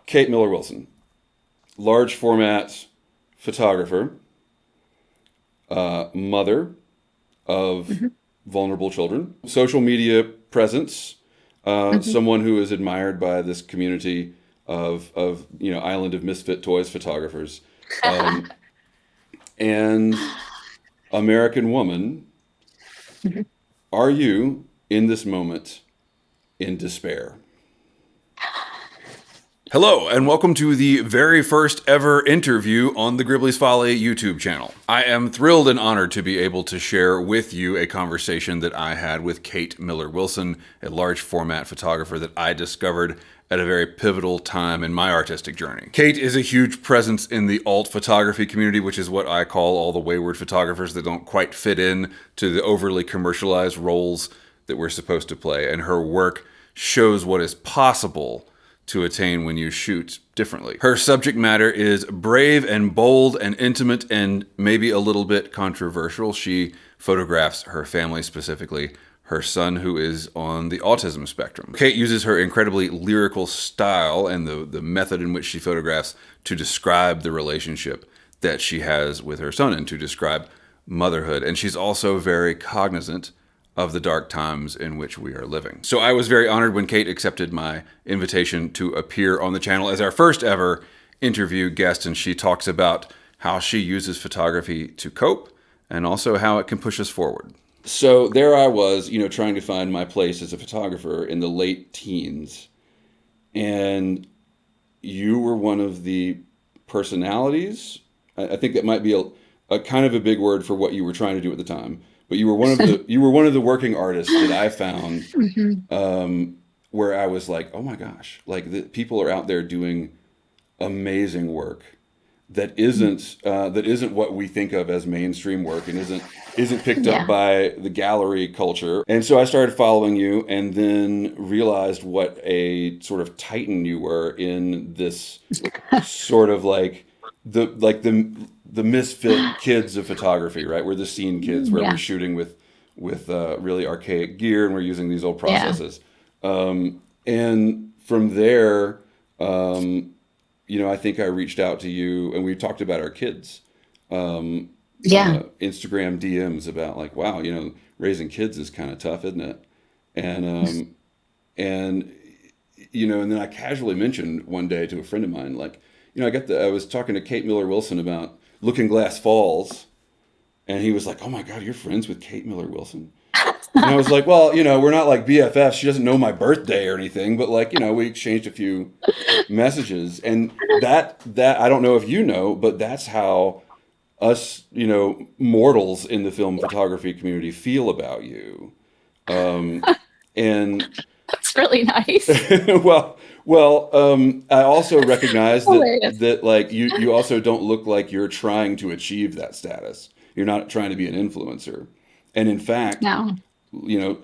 Kate Miller Wilson, large format photographer, mother of Hmm. vulnerable children, social media presence, Hmm. someone who is admired by this community of Island of Misfit Toys photographers, um, and American woman. Are you in this moment in despair? Hello, and welcome to the very first ever interview on the Gribley's Folly YouTube channel. I am thrilled and honored to be able to share with you a conversation that I had with Kate Miller Wilson, a large format photographer that I discovered at a very pivotal time in my artistic journey. Kate is a huge presence in the alt photography community, which is what I call all the wayward photographers that don't quite fit in to the overly commercialized roles that we're supposed to play. And her work shows what is possible to attain when you shoot differently. Her subject matter is brave and bold and intimate and maybe a little bit controversial. She photographs her family, specifically her son, who is on the autism spectrum. Kate uses her incredibly lyrical style and the method in which she photographs to describe the relationship that she has with her son and to describe motherhood. And she's also very cognizant of the dark times in which we are living. So I was very honored when Kate accepted my invitation to appear on the channel as our first ever interview guest, and she talks about how she uses photography to cope and also how it can push us forward. So there I was, trying to find my place as a photographer in the late teens, and you were one of the personalities. I think that might be a kind of a big word for what you were trying to do at the time, but you were one of the working artists that I found, Hmm. where I was like, oh my gosh, like the people are out there doing amazing work that isn't what we think of as mainstream work and isn't picked up Yeah. by the gallery culture. And so I started following you and then realized what a sort of titan you were in this sort of like the misfit kids of photography, right? We're the scene kids where we're Yeah. shooting with really archaic gear and we're using these old Yeah. processes. And from there, I think I reached out to you and we talked about our kids, Yeah. Instagram DMs about like, wow, raising kids is kind of tough, isn't it? And and then I casually mentioned one day to a friend of mine, like, I was talking to Kate Miller Wilson about Looking Glass Falls, and he was like, "Oh my God, you're friends with Kate Miller Wilson?" And I was like, "Well, we're not like BFFs. She doesn't know my birthday or anything, but like, we exchanged a few messages, and that I don't know if you know, but that's how us, mortals in the film photography community feel about you. And That's really nice. I also recognize that Hilarious. that like you also don't look like you're trying to achieve that status. You're not trying to be an influencer. And in fact, No.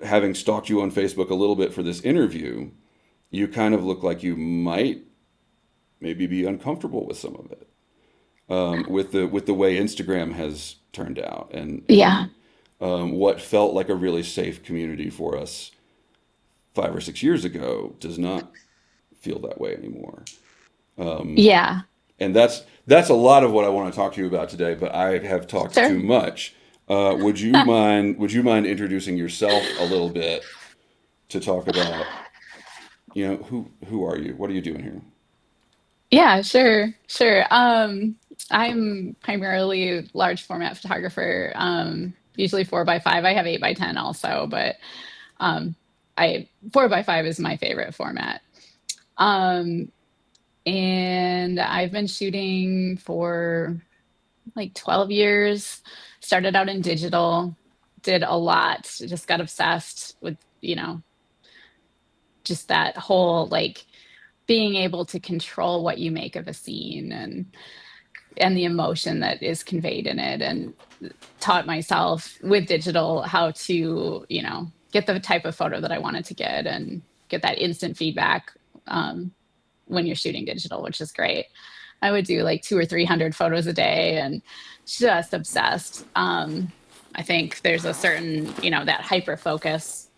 having stalked you on Facebook a little bit for this interview, you kind of look like you might maybe be uncomfortable with some of it, with the way Instagram has turned out, and Yeah. what felt like a really safe community for us 5 or 6 years ago does not feel that way anymore. Yeah. And that's a lot of what I want to talk to you about today. But I have talked too Sure. much. Would you mind introducing yourself a little bit to talk about who are you? What are you doing here? Yeah, sure. Sure. I'm primarily a large format photographer, usually 4 by 5. I have 8 by 10 also, but um, I 4 by 5 is my favorite format. Um, and I've been shooting for like 12 years. Started out in digital, did a lot, just got obsessed with, just that whole like being able to control what you make of a scene and the emotion that is conveyed in it, and taught myself with digital how to, get the type of photo that I wanted to get and get that instant feedback when you're shooting digital, which is great. I would do like 200 or 300 photos a day and just obsessed. I think there's a certain, that hyper focus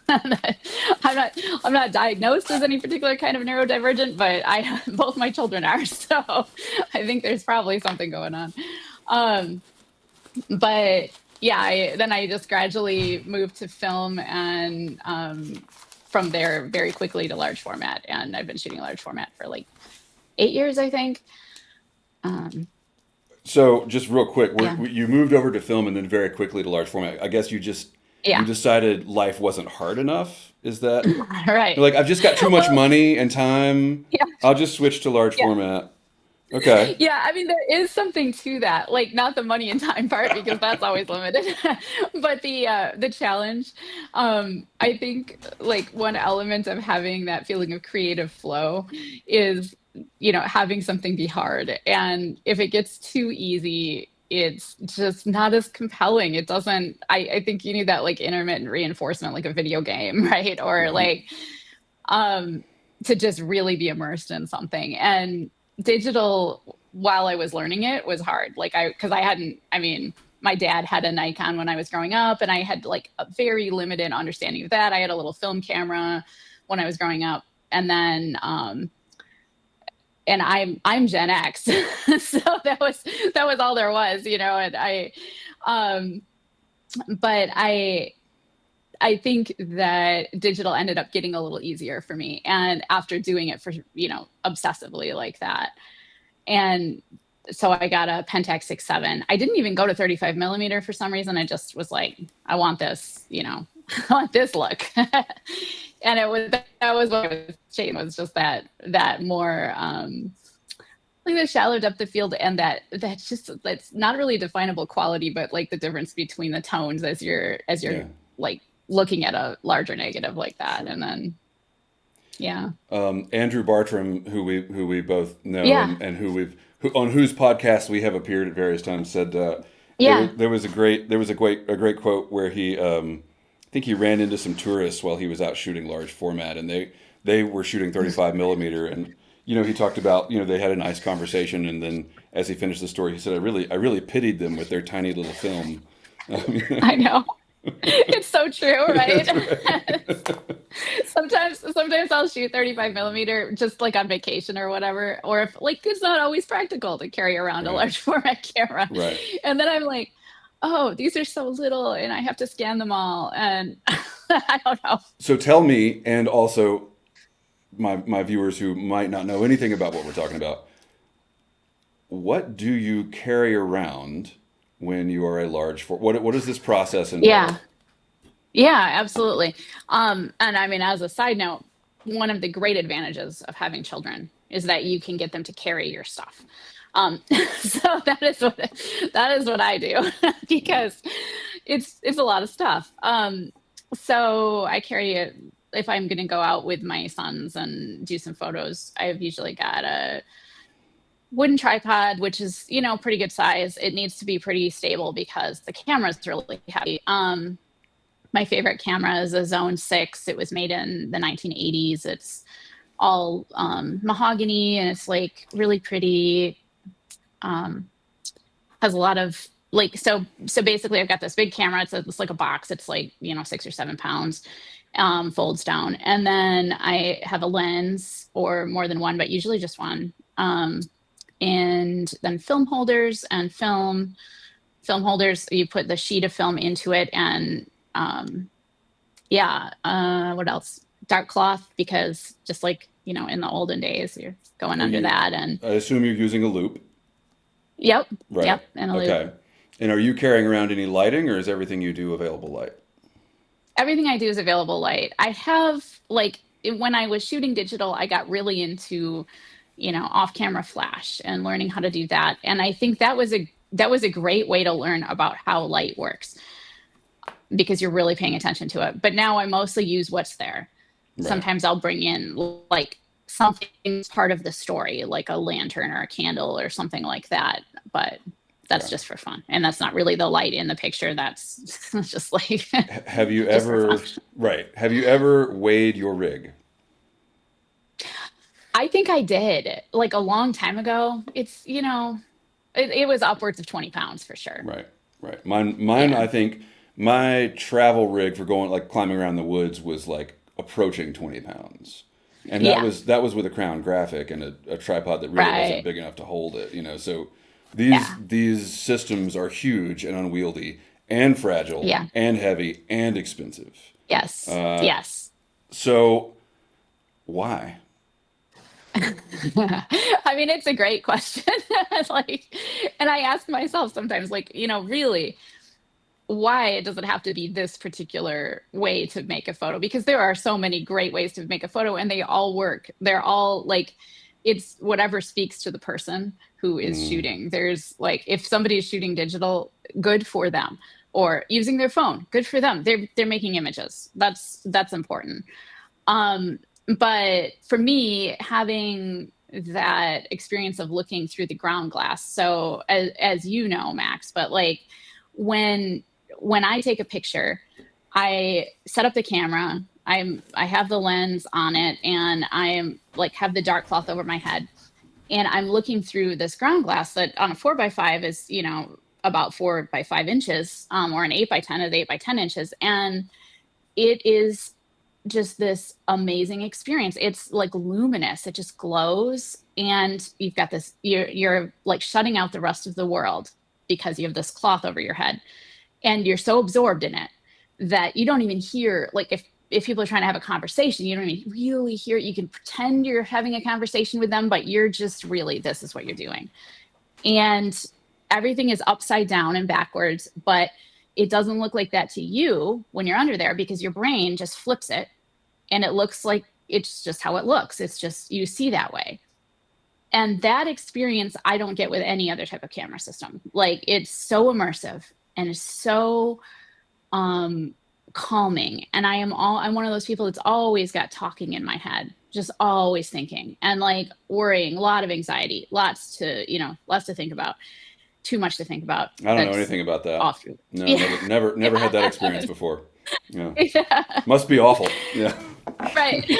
I'm not I'm not diagnosed as any particular kind of neurodivergent, but I both my children are, so I think there's probably something going on. Um, but yeah, then I just gradually moved to film, and from there very quickly to large format, and I've been shooting large format for like 8 years, I think. Um, So just real quick, yeah, you moved over to film and then very quickly to large format. I guess you yeah, decided life wasn't hard enough. Is that right. you're like I've just got too much Well, money and time. yeah, I'll just switch to large yeah. format. Okay. Yeah, I mean, there is something to that. Like, not the money and time part because that's always limited, but the challenge. I think like one element of having that feeling of creative flow is, having something be hard. And if it gets too easy, it's just not as compelling. It doesn't, I think you need that like intermittent reinforcement, like a video game, right? Or Right. like um, to just really be immersed in something. And digital, while I was learning it, was hard. Like because I hadn't, I mean, my dad had a Nikon when I was growing up, and I had like a very limited understanding of that. I had a little film camera when I was growing up, and then and I'm Gen X, so that was all there was, and um, but I think that digital ended up getting a little easier for me. And after doing it for, obsessively like that. And so I got a Pentax 6.7. I didn't even go to 35 millimeter for some reason. I just was like, I want this, I want this look. And that was what was changing, was just that more, like the shallow depth of field, and that's not really definable quality, but like the difference between the tones as you're Yeah. like looking at a larger negative like that. Sure. And then yeah, Andrew Bartram, who we both know yeah, and on whose podcast we have appeared at various times, said yeah. there was a great quote where I think he ran into some tourists while he was out shooting large format, and they were shooting 35 millimeter, and he talked about they had a nice conversation, and then as he finished the story, he said I really pitied them with their tiny little film. I know. It's so true, right? That's right. Sometimes I'll shoot 35 millimeter just like on vacation or whatever, or if like it's not always practical to carry around a Right. large format camera. Right. And then I'm like, oh, these are so little and I have to scan them all. And I don't know. So tell me, and also my viewers who might not know anything about what we're talking about, what do you carry around when you are a large for what does this process involve? Yeah. Yeah, absolutely. And I mean, as a side note, one of the great advantages of having children is that you can get them to carry your stuff. Um, so that is what I do because it's a lot of stuff. So I carry it if I'm going to go out with my sons and do some photos. I've usually got a wooden tripod, which is pretty good size. It needs to be pretty stable because the camera is really heavy. My favorite camera is a Zone 6. It was made in the 1980s. It's all mahogany, and it's like really pretty. Um, has a lot of like so basically I've got this big camera. It's like a box. It's like 6 or 7 pounds. Folds down, and then I have a lens or more than one, but usually just one. And then film holders and film holders. You put the sheet of film into it, and yeah. What else? Dark cloth, because just like, in the olden days, you're going Are under you that. And I assume you're using a loop, yep, right? yep, in a loop. Okay. And are you carrying around any lighting, or is everything you do available light? Everything I do is available light. I have like when I was shooting digital, I got really into, off camera flash and learning how to do that. And I think that was a great way to learn about how light works because you're really paying attention to it. But now I mostly use what's there. Right. Sometimes I'll bring in like something part of the story, like a lantern or a candle or something like that. But that's Okay. just for fun. And that's not really the light in the picture. That's just like Have you just for fun. ever right? Have you ever weighed your rig? I think I did like a long time ago. It was upwards of 20 pounds for sure. Right. Right. Mine. Yeah. I think my travel rig for going like climbing around the woods was like approaching 20 pounds. And Yeah, that was with a Crown Graphic and a tripod that really wasn't right. big enough to hold it, you know. So Yeah, these systems are huge and unwieldy and fragile yeah, and heavy and expensive. yes, Uh, yes. so why? I mean, it's a great question. Like, and I ask myself sometimes, like, really, why does it have to be this particular way to make a photo? Because there are so many great ways to make a photo and they all work. They're all like, it's whatever speaks to the person who is Mm, shooting. There's like, if somebody is shooting digital, good for them. Or using their phone, good for them. They're making images. That's important. Um, but for me, having that experience of looking through the ground glass, so as you know, Max, but like when when I take a picture, I set up the camera, I have the lens on it, and I am like have the dark cloth over my head, and I'm looking through this ground glass that on a 4x5 is, about 4 by 5 inches, or an 8x10 is 8 by 10 inches, and it is just this amazing experience. It's like luminous. It just glows, and you've got this. You're like shutting out the rest of the world because you have this cloth over your head, and you're so absorbed in it that you don't even hear. Like if people are trying to have a conversation, you don't even really hear it. You can pretend you're having a conversation with them, but you're just really this is what you're doing, and everything is upside down and backwards, but it doesn't look like that to you when you're under there because your brain just flips it and it looks like it's just how it looks. It's just you see that way. And that experience I don't get with any other type of camera system. Like it's so immersive and it's so um calming. And I'm one of those people that's always got talking in my head, just always thinking and like worrying, a lot of anxiety, lots to think about, too much to think about. I don't know That's anything about that. off. No, Yeah. never had that experience before. Yeah. Yeah. Must be awful. Yeah. Right.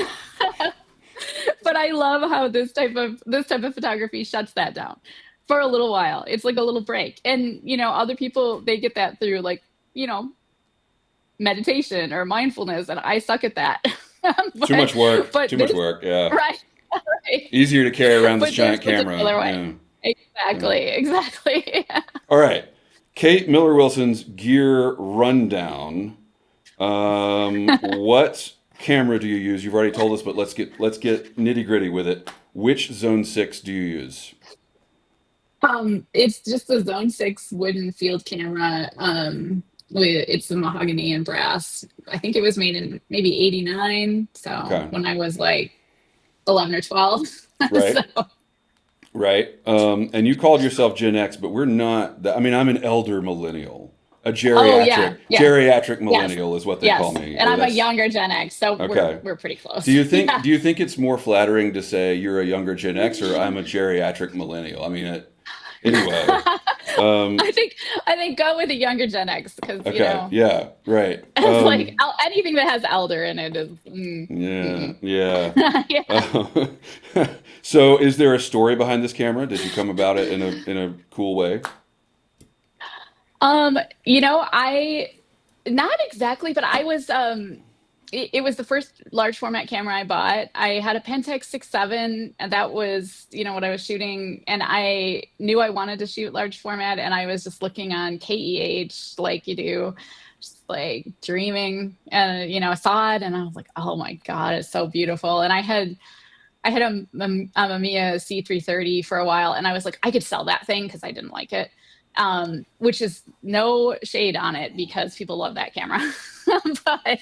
But I love how this type of photography shuts that down for a little while. It's like a little break. And other people they get that through like, you know, meditation or mindfulness and I suck at that. Too but much work. but Too much this work. Yeah. right, right. Easier to carry around this But this giant camera. particular way. Yeah. Yeah. Exactly. All right. Kate Miller Wilson's gear rundown. What camera do you use? You've already told us, but let's get nitty gritty with it. Which Zone 6 do you use? It's just a Zone 6 wooden field camera. It's the mahogany and brass. I think it was made in maybe '89. So Okay. when I was like 11 or 12. So, Right. Right. And you called yourself Gen X, but we're not. I mean, I'm an elder millennial, a oh yeah, yeah, geriatric yes, millennial is what they call yes. me. And Or I'm a that's younger Gen X, so we're okay. we're pretty close. Yeah. Do you think it's more flattering to say you're a younger Gen X or I'm a geriatric millennial? I mean, anyway. I Um, think I think go with a younger Gen X because okay. Yeah. Right. it's like anything that has elder in it is Yeah. mm-mm. Yeah. Yeah. Uh, so, is there a story behind this camera? Did you come about it in a cool way? I not exactly, but I was it was the first large format camera I bought. I had a Pentax 6.7 and that was, what I was shooting and I knew I wanted to shoot large format and I was just looking on KEH like you do, just like dreaming and I saw it and I was like, "Oh my God, it's so beautiful." And I had a Mamiya C330 for a while, and I was like, I could sell that thing because I didn't like it. Which is no shade on it because people love that camera, but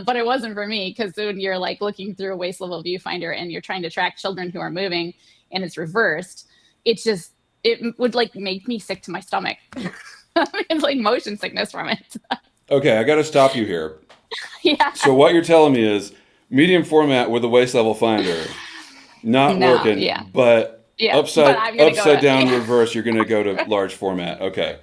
but it wasn't for me because when you're like looking through a waist level viewfinder and you're trying to track children who are moving and it's reversed, it would like make me sick to my stomach. It's like motion sickness from it. Okay, I got to stop you here. Yeah. So, what you're telling me is medium format with a waist level finder not No. working, Yeah. but Yeah. But I'm gonna go upside to down yeah. reverse, you're gonna go to large format. Okay,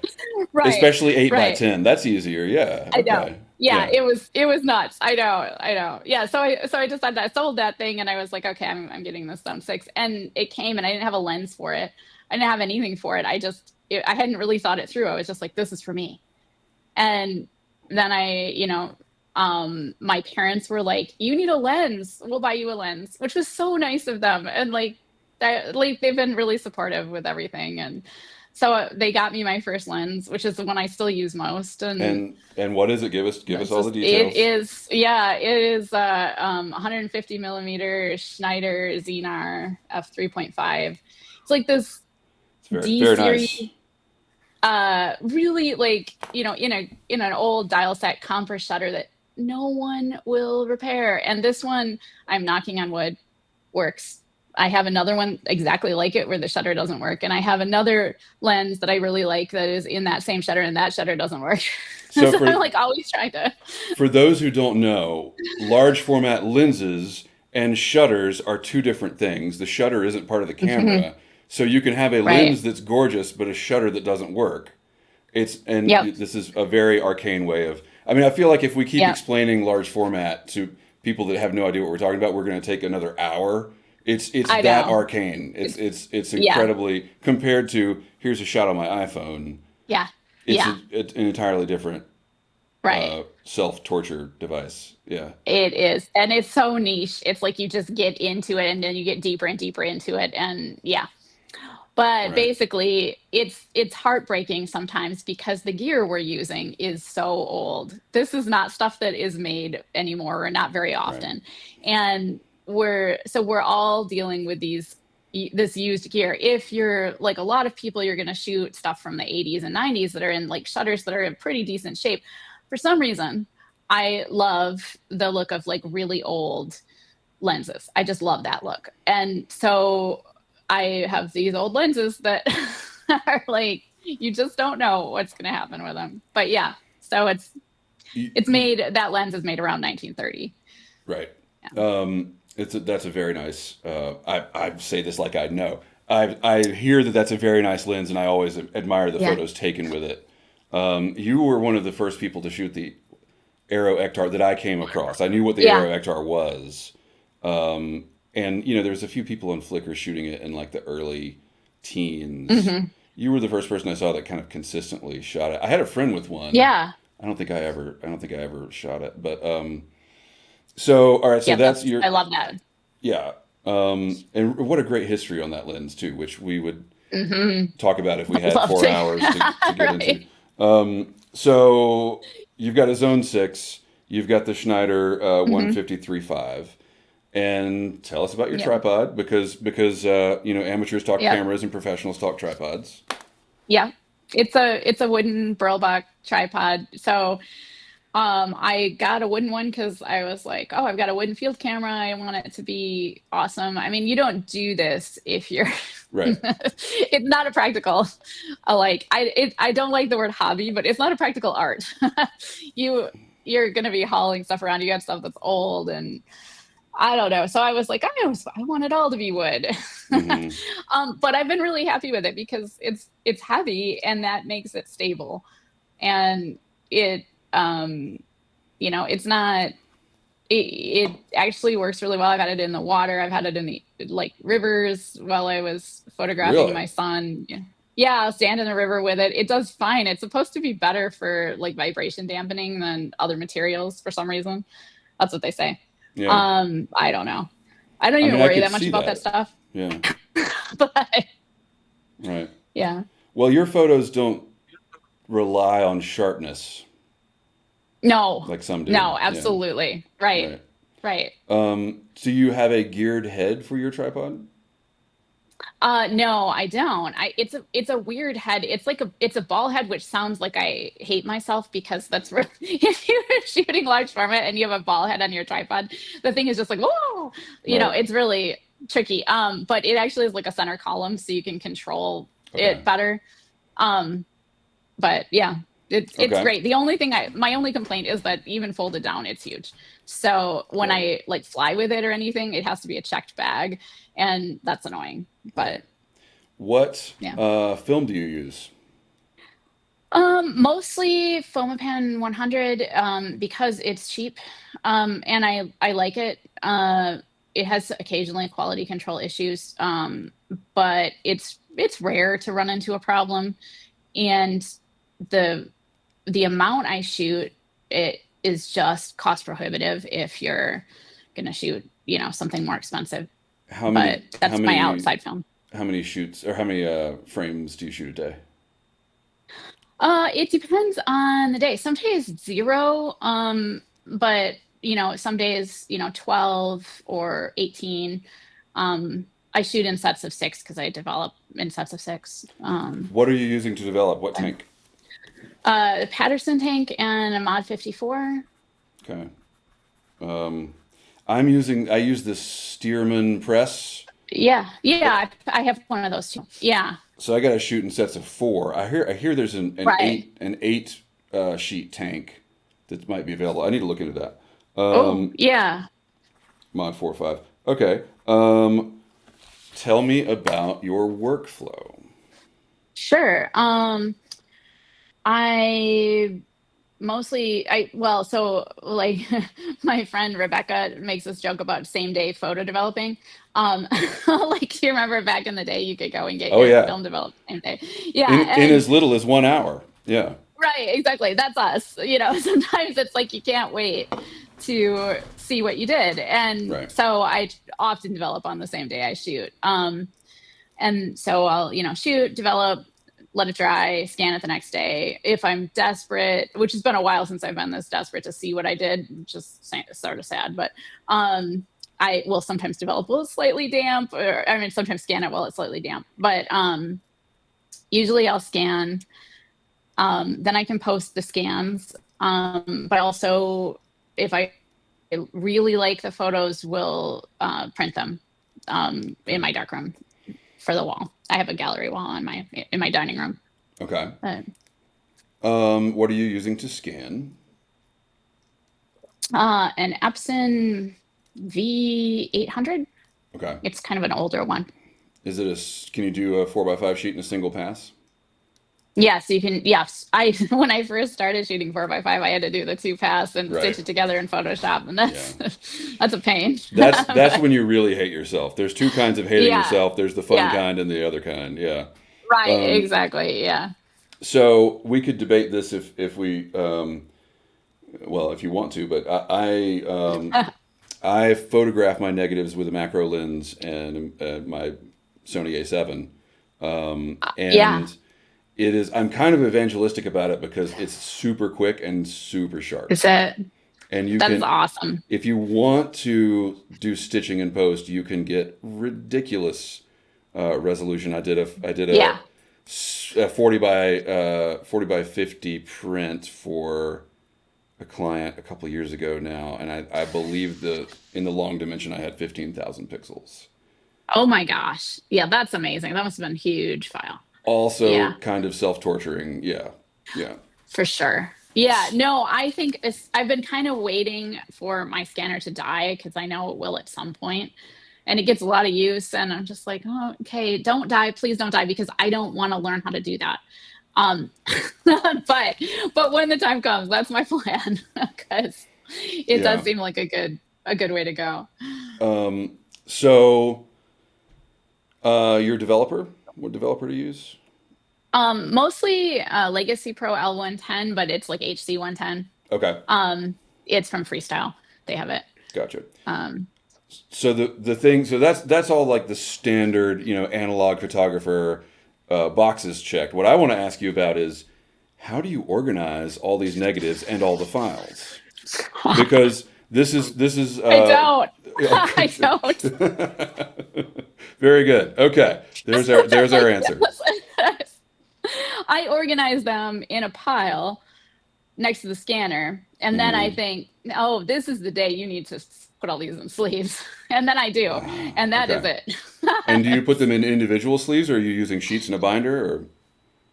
Right. especially 8 by Right. 10. That's easier. Yeah. I know. Okay. Yeah, Yeah. it was nuts. I know, I know. Yeah, so I decided I sold that thing and I was like, okay, I'm getting this Stone 6. And it came and I didn't have a lens for it. I didn't have anything for it. I hadn't really thought it through. I was just like, this is for me. And then my parents were like, "You need a lens. We'll buy you a lens," which was so nice of them. And they've been really supportive with everything. And so they got me my first lens, which is the one I still use most. And And what is it? Give us it's all the just, it details. is, yeah, it is 150 millimeter Schneider Xenar f3.5. It's like this It's very D very series, nice. really, like, in an old dial set comfort shutter that no one will repair. And this one, I'm knocking on wood, works. I have another one exactly like it where the shutter doesn't work. And I have another lens that I really like that is in that same shutter, and that shutter doesn't work. So So I'm like always trying to. for those who don't know, large format lenses and shutters are two different things. The shutter isn't part of the Mhm. camera, so you can have a Right. lens that's gorgeous but a shutter that doesn't work. Yep. This is a very arcane way of. I mean, I feel like if we keep Yep. explaining large format to people that have no idea what we're talking about, we're going to take another hour. It's I that know. arcane. It's, It's yeah. incredibly compared to here's a shot on my iPhone. Yeah. It's Yeah. an entirely different Right. self torture device. Yeah, It is. And it's so niche. It's like you just get into it and then you get deeper and deeper into it. And yeah. But right, basically, it's heartbreaking sometimes because the gear we're using is so old. This is not stuff that is made anymore, or not very right. often. And we're all dealing with this used gear. If you're like a lot of people, you're going to shoot stuff from the 80s and 90s that are in like shutters that are in pretty decent shape. For some reason, I love the look of like really old lenses. I just love that look. And so I have these old lenses that are like, you just don't know what's going to happen with them. But yeah, so You, it's you, made, that lens is made around 1930. right. Yeah. That's a very nice. I say this like I know. I hear that that's a very nice lens, and I always admire the Yeah. photos taken with it. You were one of the first people to shoot the Aero Ektar that I came across. I knew what the Yeah. Aero Ektar was, and you know, there's a few people on Flickr shooting it in like the early teens. Hmm. You were the first person I saw that kind of consistently shot it. I had a friend with one. Yeah. I don't think I ever shot it, but so all right, so Yeah. that's your I love that. yeah, and what a great history on that lens too, which we would Hmm. talk about if we I had love 4 hours to to. get into. Right. So you've got a Zone 6, you've got the Schneider Hmm. 153.5, and tell us about your Yep. tripod because you know, amateurs talk Yep. cameras and professionals talk tripods. Yeah. It's a wooden Burlbuck tripod. So I got a wooden one because I was like, oh, I've got a wooden field camera. I want it to be awesome. I mean, you don't do this if you're Right, it's not a practical, I don't like the word hobby, but it's not a practical art. you you're gonna be hauling stuff around. You got stuff that's old, and I don't know. So I was like, I want it all to be wood. hmm, But I've been really happy with it because it's heavy and that makes it stable. And it it's not, it actually works really well. I've had it in the water. I've had it in the like rivers while I was photographing really. my son. Yeah, I'll stand in the river with it. It does fine. It's supposed to be better for like vibration dampening than other materials for some reason. That's what they say. Yeah, I don't know. I don't I even mean, I worry could that much see about that that. stuff. Yeah, But right. yeah. Well, your photos don't rely on sharpness No. like some do. No, Yeah, absolutely. Right. right. Right. Do you have a geared head for your tripod? No, I don't. It's a weird head. It's a ball head, which sounds like I hate myself because that's where if you're shooting large format and you have a ball head on your tripod, the thing is just like, whoa, Right. it's really tricky. But it actually is like a center column, so you can control Okay. it better. Um, but yeah, it's Okay. great. My only complaint is that even folded down, it's huge. So when Right. I like fly with it or anything, it has to be a checked bag, and that's annoying. Right. But What yeah. film do you use? Mostly Fomapan 100, because it's cheap, and I like it. It has occasionally quality control issues, but it's rare to run into a problem, and the the amount I shoot, it is just cost prohibitive if you're gonna shoot, something more expensive. How But many how that's my many outside film. how many shoots or how many frames do you shoot a day? It depends on the day. Some days 0, but some days, 12 or 18. I shoot in sets of 6 because I develop in sets of 6. What are you using to develop? What tank? Patterson tank and a Mod 54. Okay. Um, I use this Stearman press. Yeah, Uh, yeah, I have one of those too. Yeah, So I got to shoot in sets of 4. I hear there's an right. eight sheet tank that might be available. I need to look into that. Oh, Um, yeah, Mod 4 or 5. Okay. Tell me about your workflow. sure. I well, so like my friend Rebecca makes this joke about same day photo developing. Like you remember back in the day, you could go and get Oh your yeah. film developed same day. Yeah, In and as little as 1 hour. Yeah. right, exactly. That's us. Sometimes it's like you can't wait to see what you did, and Right. so I often develop on the same day I shoot. And so I'll, shoot, develop, let it dry, scan it the next day. If I'm desperate, which has been a while since I've been this desperate to see what I did, just sort of sad, but I will sometimes develop while it's slightly damp, or I mean, sometimes scan it while it's slightly damp. But usually I'll scan, then I can post the scans. But also, if I really like the photos, will print them in Okay. my darkroom for the wall. I have a gallery wall in my dining room. Okay. Uh, What are you using to scan? an Epson V800. Okay. It's kind of an older one. Can you do a 4 by 5 sheet in a single pass? Yes, you can. Yes, I when I first started shooting 4 by 5, I had to do the 2 pass and stitch Right. it together in Photoshop, and Yeah. that's a pain. That's But when you really hate yourself. There's two kinds of hating yeah, yourself. There's the fun yeah, kind and the other kind. Yeah. right, Um, exactly. Yeah. so we could debate this if we well, if you want to, but I photograph my negatives with a macro lens and my Sony A7, Yeah. and I'm kind of evangelistic about it because it's super quick and super sharp. Is it? And you That is can, awesome. if you want to do stitching in post, you can get ridiculous resolution. I did Yeah. a 40 by 50 print for a client a couple of years ago now, and I believe in the long dimension I had 15,000 pixels. Oh my gosh. Yeah, that's amazing. That must have been a huge file. Also, Yeah, kind of self-torturing. Yeah, yeah. for sure. Yeah, no, I think I've been kind of waiting for my scanner to die because I know it will at some point, and it gets a lot of use. And I'm just like, oh, okay, don't die, please don't die, because I don't want to learn how to do that. Um, but when the time comes, that's my plan because it does Yeah. seem like a good way to go. So, you're a developer? What developer to use? Mostly Legacy Pro L110, but it's like HC 110. Okay, It's from Freestyle. They have it. gotcha. Um, So the thing, so that's all like the standard, analog photographer boxes checked. What I want to ask you about is how do you organize all these negatives and all the files? Because this is I don't. I don't. very good. Okay, there's our Like, answer. I organize them in a pile next to the scanner, and then I Hmm. think, oh, this is the day you need to put all these in sleeves, and then I do, and that is Okay. it. And do you put them in individual sleeves, or are you using sheets in a binder, or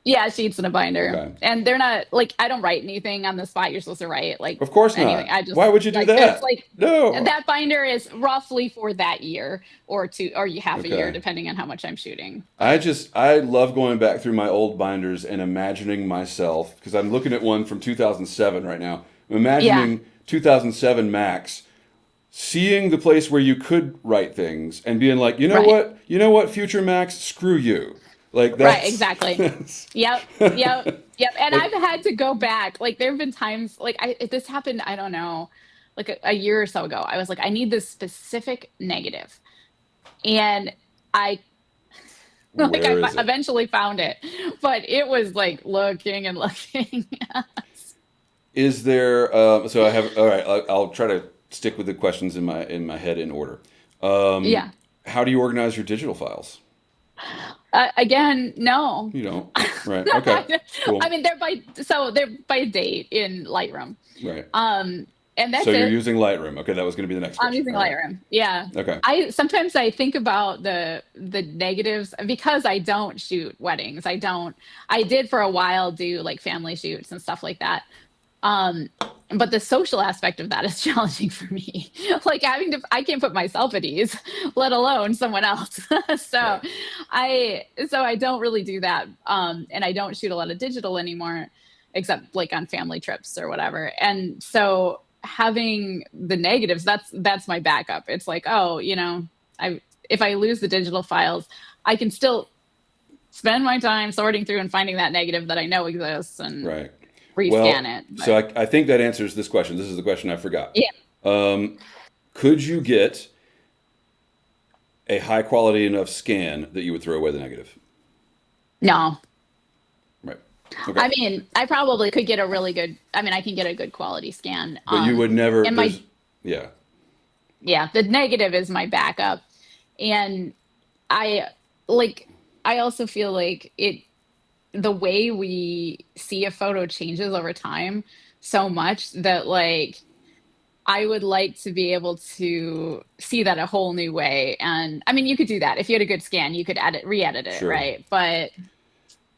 Yeah, sheets in a binder, okay? and they're not like, I don't write anything on the spot. You're supposed to write like Of course anything. not. I just Why would you do like it's that? like No. that binder is roughly for that year or two or half a year, Okay. depending on how much I'm shooting. I But just I love going back through my old binders and imagining myself because I'm looking at one from 2007 right now. I'm yeah, imagining 2007 Max, seeing the place where you could write things and being like, right. you know what, future Max, screw you. Like Right, that's, exactly. that's Yep, yep, yep. And like I've had to go back. Like there have been times like this happened, I don't know, like a year or so ago. I was like, I need this specific negative. And I like where I is it? eventually found it, but it was like looking and looking. Is there? So I have. All right. I'll try to stick with the questions in my head in order. Um, Yeah. how do you organize your digital files? Again, no. You don't. Right. Okay. I Cool. mean, they're by date in Lightroom. Right. Um, and So that's you're it. using Lightroom. Okay, that was going to be the next I'm question. using All right. Lightroom. Yeah. Okay. I sometimes I think about the negatives because I don't shoot weddings. I did for a while do like family shoots and stuff like that. Um, but the social aspect of that is challenging for me. Like I can't put myself at ease, let alone someone else. so Right. I don't really do that. And I don't shoot a lot of digital anymore, except like on family trips or whatever. And so having the negatives, that's my backup. It's like, oh, I if I lose the digital files, I can still spend my time sorting through and finding that negative that I know exists and Right. rescan Well, it. so But I think that answers this question. This is the question I forgot. yeah, Um, could you get a high quality enough scan that you would throw away the negative? no. Right. Okay. I mean, I probably could get a really good, I mean, I can get a good quality scan. But you would never. And my, There's. Yeah. yeah, the negative is my backup. And I like, I also feel like the way we see a photo changes over time so much that like, I would like to be able to see that a whole new way. And I mean, you could do that. If you had a good scan, you could re-edit it, Sure. right? But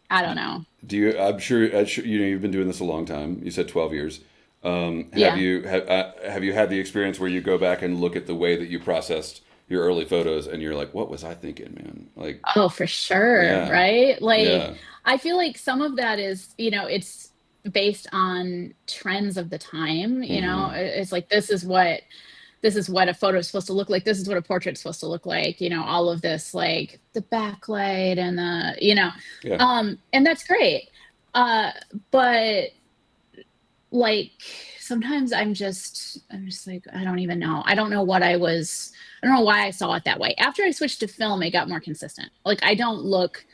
I don't know. Do you? I'm sure you know you've been doing this a long time. You said 12 years. Yeah. Have you had the experience where you go back and look at the way that you processed your early photos and you're like, what was I thinking, man? Like, Oh, for sure, yeah, right? Like, yeah, I feel like some of that is, it's based on trends of the time, mm-hmm, It's like this is what a photo is supposed to look like. This is what a portrait's supposed to look like, all of this like the backlight and yeah, and that's great. Uh, but like sometimes I'm just like I don't even know. I don't know why I saw it that way. After I switched to film, it got more consistent. Like I don't look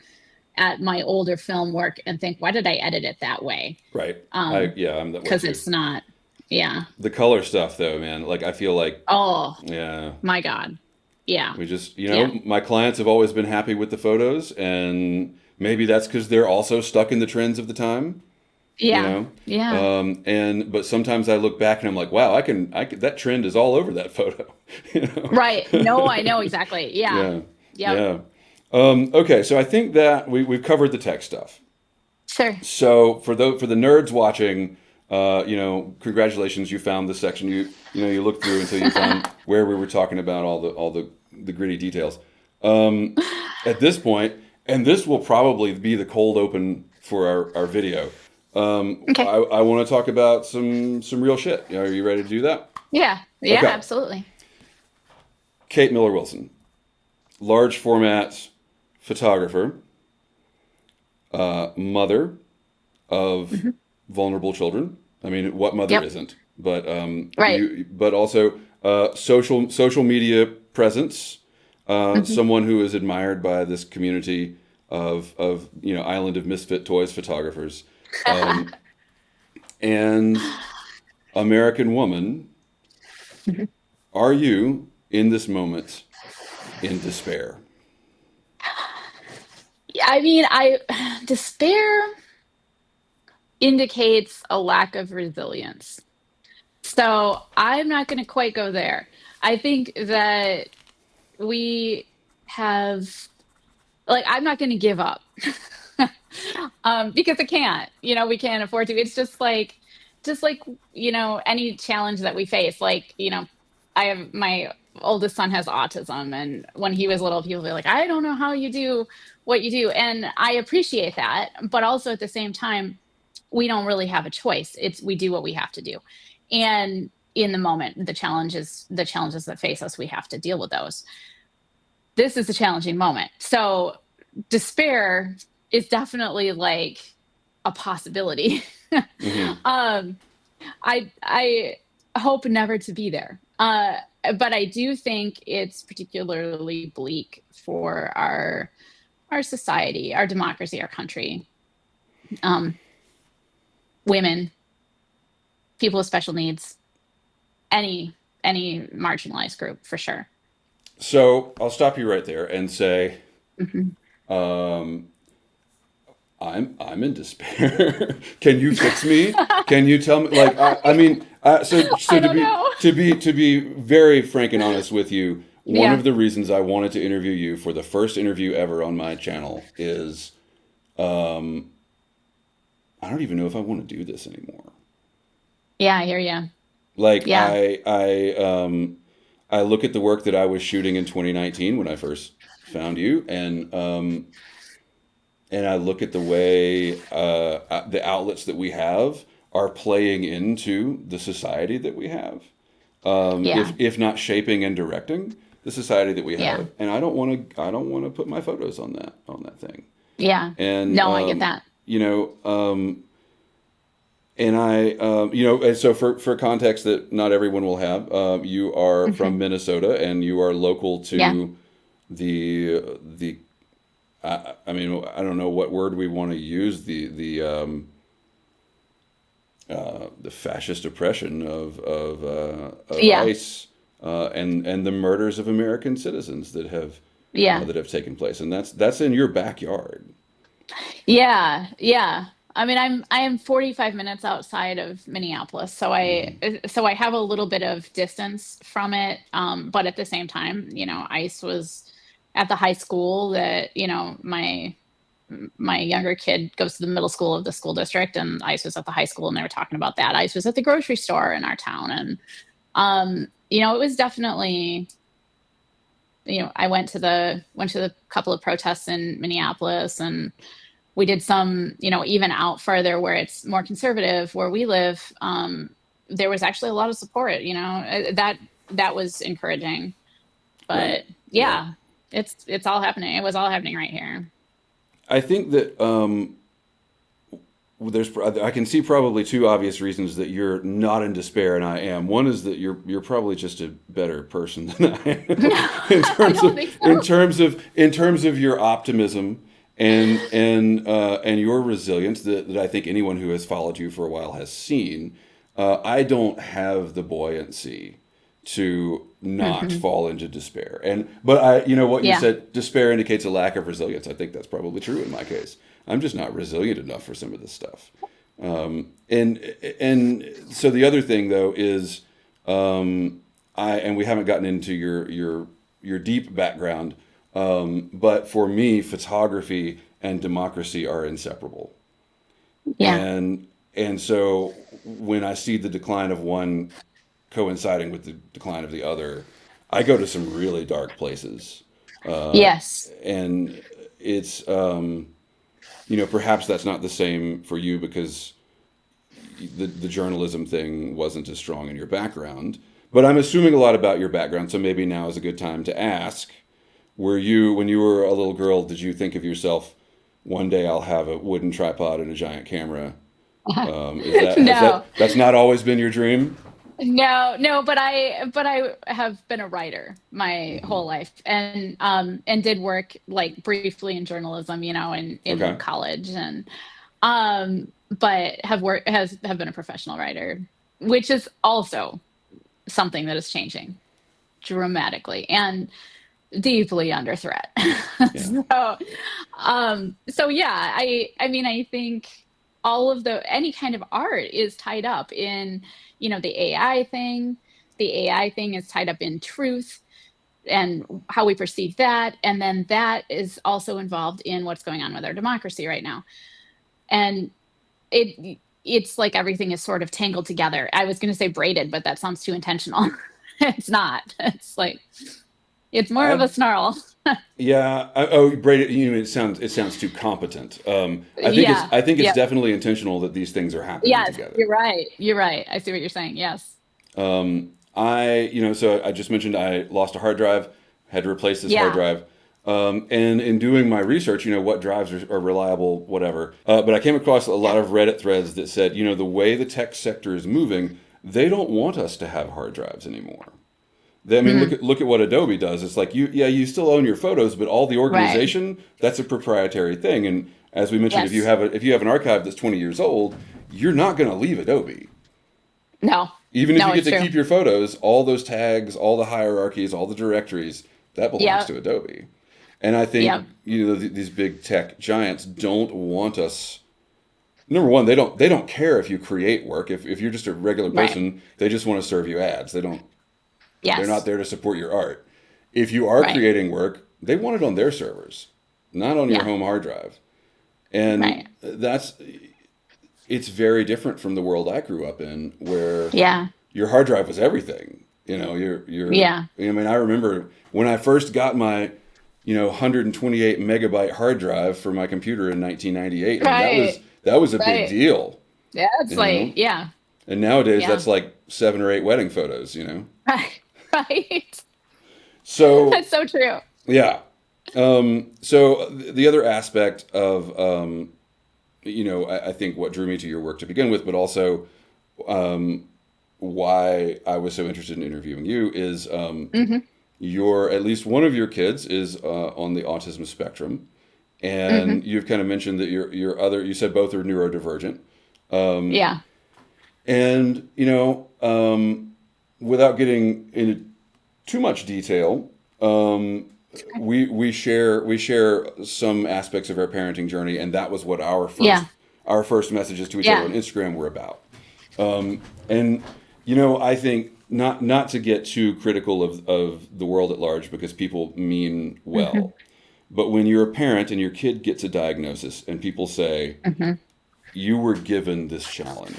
at my older film work and think, why did I edit it that way? right. I'm that way Because too. it's not, yeah. The color stuff, though, man. Like, I feel like, Oh yeah, my God. Yeah. we just, Yeah. my clients have always been happy with the photos, and maybe that's because they're also stuck in the trends of the time. you Yeah. know Yeah. and but sometimes I look back and I'm like, wow, I can that trend is all over that photo. you know Right. No, I know exactly. Yeah. yeah, Yep. yeah. Okay, so I think that we've covered the tech stuff. Sure. So for the nerds watching, congratulations, you found this section. You looked through until you found where we were talking about all the gritty details. At this point, and this will probably be the cold open for our video. Okay. I want to talk about some real shit. Are you ready to do that? Yeah. Yeah, Okay. absolutely. Kate Miller Wilson, large format photographer, mother of Hmm. vulnerable children. I mean, what mother Yep. isn't? But Right. but also social media presence. Hmm. Someone who is admired by this community of Island of Misfit Toys photographers, and American woman. Are you in this moment in despair? I mean, I despair indicates a lack of resilience. So I'm not going to quite go there. I think that we have, like, I'm not going to give up because I can't. We can't afford to. It's just like any challenge that we face. Like, I have my oldest son has autism, and when he was little, people were like, "I don't know how you do what you do," and I appreciate that, but also at the same time we don't really have a choice. We do what we have to do. And in the moment, the challenges that face us, we have to deal with those. This is a challenging moment. So despair is definitely like a possibility. Hmm. um, I hope never to be there. But I do think it's particularly bleak for our society, our democracy, our country, um, women, people with special needs, any any marginalized group for sure. So I'll stop you right there and say, Mhm. um, I'm in despair. Can you fix me? Can you tell me? Like, I mean, so I don't know. to be very frank and honest with you, one Yeah. of the reasons I wanted to interview you for the first interview ever on my channel is, um, I don't even know if I want to do this anymore. Yeah, I hear you. Like, Yeah. I look at the work that I was shooting in 2019 when I first found you, and I look at the way the outlets that we have are playing into the society that we have, Yeah. if not shaping and directing the society that we Yeah. have. And I don't want to put my photos on that thing. Yeah. And No, I get that. you know, and and so for context that not everyone will have, you are Hmm. from Minnesota and you are local Yeah. to the I mean, I don't know what word we want to use, the fascist oppression of Yeah. ICE, and the murders of American citizens Yeah. that have taken place, and that's in your backyard. Yeah. Yeah. I mean, I am 45 minutes outside of Minneapolis, so Hmm. I have a little bit of distance from it. But at the same time, ICE was at the high school that, my younger kid goes to the middle school of the school district, and ICE was at the high school, and they were talking about that. ICE was at the grocery store in our town, and it was definitely, I went to the couple of protests in Minneapolis, and we did some, even out further where it's more conservative where we live. There was actually a lot of support, that was encouraging. Right. But Yeah. yeah, it's all happening. It was all happening right here. I think that I can see probably two obvious reasons that you're not in despair and I am. One is that you're probably just a better person than I am I don't think so. in terms of your optimism and your resilience that I think anyone who has followed you for a while has seen. I don't have the buoyancy to not Hmm. fall into despair. But I, what you Yeah. said, despair indicates a lack of resilience. I think that's probably true in my case. I'm just not resilient enough for some of this stuff. And so the other thing though is, and we haven't gotten into your deep background, but for me, photography and democracy are inseparable. Yeah. And so when I see the decline of one coinciding with the decline of the other, I go to some really dark places. Yes. And it's, perhaps that's not the same for you because the journalism thing wasn't as strong in your background. But I'm assuming a lot about your background, so maybe now is a good time to ask. When you were a little girl, did you think of yourself, one day I'll have a wooden tripod and a giant camera? No. That's not always been your dream? No, no, but I have been a writer my Hmm. whole life, and did work like briefly in journalism, in Okay. college, and but have been a professional writer, which is also something that is changing dramatically and deeply under threat. Yeah. So yeah, I mean, I think all of any kind of art is tied up in, the AI thing. The AI thing is tied up in truth and how we perceive that, and then that is also involved in what's going on with our democracy right now. And it's like everything is sort of tangled together. I was going to say braided, but that sounds too intentional. It's not. It's like it's more of a I snarl. Yeah. Brady. It sounds too competent. Yeah. I think it's Yeah. definitely intentional that these things are happening Yes, together. you're right. You're right. I see what you're saying. Yes. So I just mentioned I lost a hard drive, had to replace this hard Yeah. drive. And in doing my research, what drives are reliable, whatever. But I came across a lot of Reddit threads that said, the way the tech sector is moving, they don't want us to have hard drives anymore. I mean, Mm, look at what Adobe does. It's like you still own your photos, but all the right. organization, that's a proprietary thing. And as we mentioned, Yes. if you have an archive that's 20 years old, you're not going to leave Adobe. No. Even if No, you get it's to true. keep your photos, all those tags, all the hierarchies, all the directories, that belongs Yep. to Adobe. And I think Yep. these big tech giants don't want us. Number one, they don't care if you create work. If you're just a regular Right. person, they just want to serve you ads. They're not Yes. there to support your art. If you are Right. creating work, they want it on their servers, not on your Yeah. home hard drive. Right. And it's very different from the world I grew up in, where Yeah. your hard drive was everything. You're. Yeah. I mean, I remember when I first got my 128 megabyte hard drive for my computer in 1998. I mean, Right. that was a big Right. deal, Yeah. It's you know. like, yeah. And nowadays, Yeah. that's like 7 or 8 wedding photos. Right. Right. So That's so true. yeah. So the other aspect of I think what drew me to your work to begin with, but also why I was so interested in interviewing you is Hmm. your at least one of your kids is on the autism spectrum, Hmm. and you've kind of mentioned that your other you said both are neurodivergent, Yeah. and without getting into too much detail, we share some aspects of our parenting journey, and that was what Yeah. our first messages to each other Yeah. on Instagram were about. And I think not to get too critical of the world at large because people mean Hmm. well, but when you're a parent and your kid gets a diagnosis and people say Hmm. you were given this challenge,